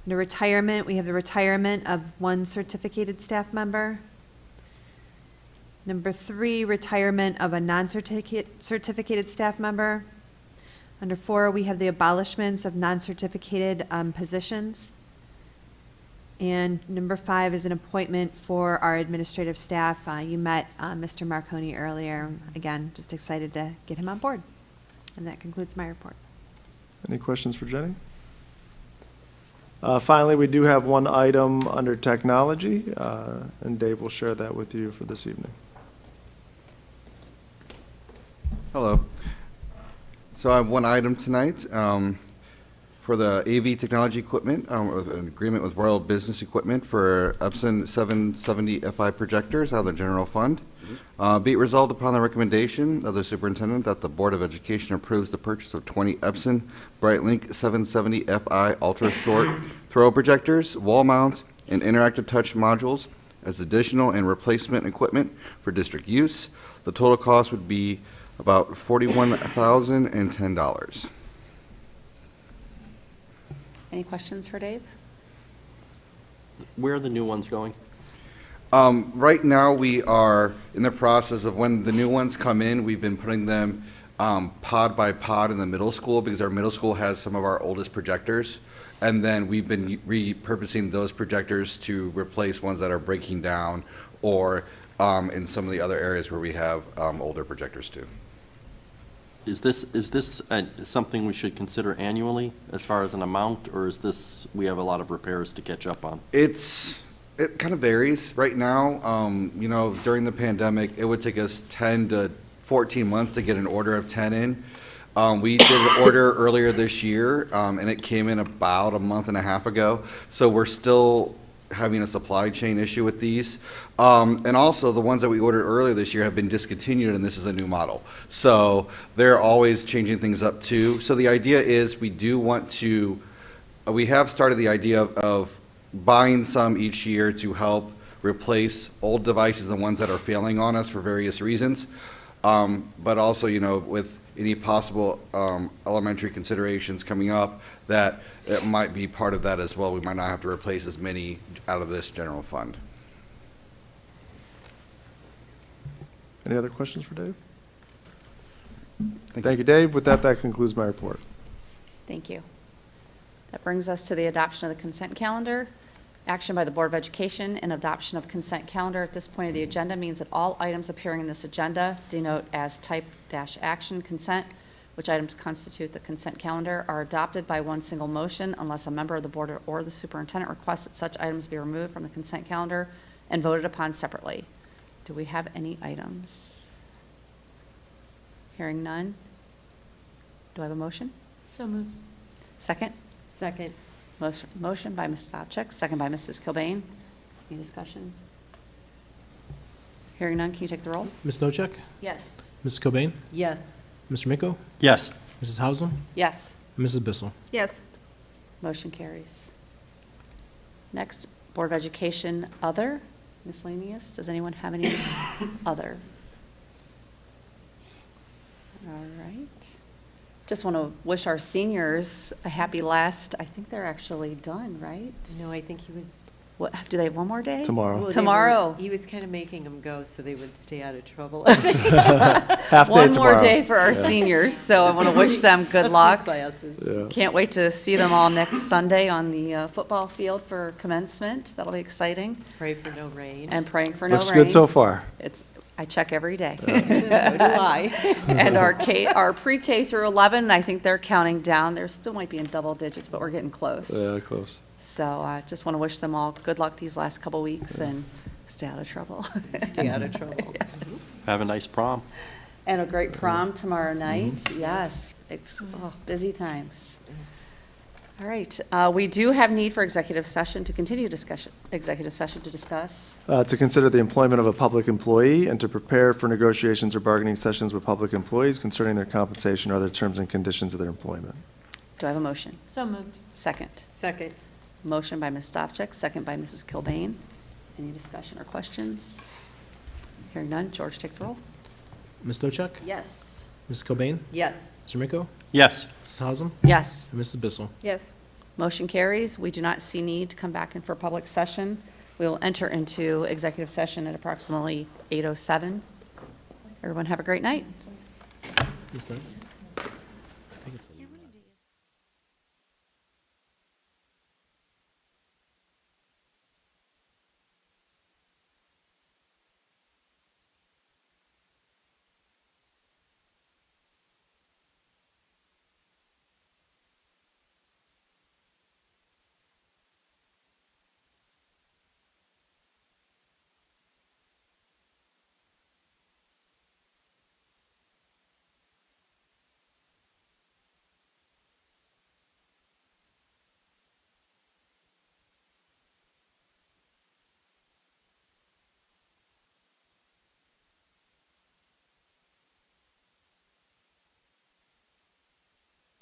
Under retirement, we have the retirement of 1 certificated staff member. Number 3, retirement of a non-certificated staff member. Under 4, we have the abolishments of non-certificated positions. And number 5 is an appointment for our administrative staff. You met Mr. Marconi earlier. Again, just excited to get him on board. And that concludes my report. Any questions for Jenny? Finally, we do have one item under technology, and Dave will share that with you for this evening. Hello. So I have one item tonight for the AV technology equipment, an agreement with Royal Business Equipment for Epson 770 FI projectors out of the general fund. Be it resolved upon the recommendation of the superintendent that the Board of Education approves the purchase of 20 Epson BrightLink 770 FI ultra short throw projectors, wall mount, and interactive touch modules as additional and replacement equipment for district use. The total cost would be about $41,010. Any questions for Dave? Where are the new ones going? Right now, we are in the process of when the new ones come in, we've been putting them pod by pod in the middle school because our middle school has some of our oldest projectors. And then we've been repurposing those projectors to replace ones that are breaking down or in some of the other areas where we have older projectors too. Is this something we should consider annually as far as an amount, or is this, we have a lot of repairs to catch up on? It's It kind of varies. Right now, during the pandemic, it would take us 10 to 14 months to get an order of 10 in. We did an order earlier this year, and it came in about a month and a half ago. So we're still having a supply chain issue with these. And also, the ones that we ordered earlier this year have been discontinued, and this is a new model. So they're always changing things up too. So the idea is we have started the idea of buying some each year to help replace old devices, the ones that are failing on us for various reasons. But also, with any possible elementary considerations coming up, that it might be part of that as well. We might not have to replace as many out of this general fund. Any other questions for Dave? Thank you, Dave. With that concludes my report. Thank you. That brings us to the adoption of the consent calendar. Action by the Board of Education and adoption of consent calendar at this point of the agenda means that all items appearing in this agenda denote as type-action consent, which items constitute the consent calendar, are adopted by one single motion unless a member of the board or the superintendent requests that such items be removed from the consent calendar and voted upon separately. Do we have any items? Hearing none. Do I have a motion? So moved. Second? Second. Motion by Ms. Stavcek, second by Mrs. Kilbane. Any discussion? Hearing none, can you take the roll? Ms. Stochek, Yes. Mrs. Cobain, Yes. Mr. Miko, Yes. Mrs. Hausum, Yes. Mrs. Bissell. Yes. Motion carries. Next, Board of Education, other, miscellaneous. Does anyone have any other? All right. Just want to wish our seniors a happy last, I think they're actually done, right? No, I think he was. What, do they have one more day? Tomorrow. Well, Tomorrow. He was kind of making them go so they would stay out of trouble. Half day One more tomorrow. day for our seniors, so I want to wish them good luck. Classes. Yeah. Can't wait to see them all next Sunday on the football field for commencement. That'll be exciting. Pray for no rain. And praying for no rain. Looks good so far. I check every day. So do I. And our pre-K through 11, I think they're counting down. They still might be in double digits, but we're getting close. Yeah, close. So I just want to wish them all good luck these last couple weeks and stay out of trouble. Stay out of trouble. Have a nice prom. And a great prom tomorrow night. Yes, it's busy times. All right, we do have need for executive session to continue executive session to discuss. To consider the employment of a public employee and to prepare for negotiations or bargaining sessions with public employees concerning their compensation or other terms and conditions of their employment. Do I have a motion? So moved. Second. Second. Motion by Ms. Stavcek, second by Mrs. Kilbane. Any discussion or questions? Hearing none, George, take the roll. Ms. Stochek, Yes. Mrs. Cobain, Yes. Mr. Miko, Yes. Mrs. Hausum, Yes. and Mrs. Bissell. Yes. Motion carries. We do not see need to come back in for public session. We will enter into executive session at approximately 8:07. Everyone have a great night. Ms. Stochek.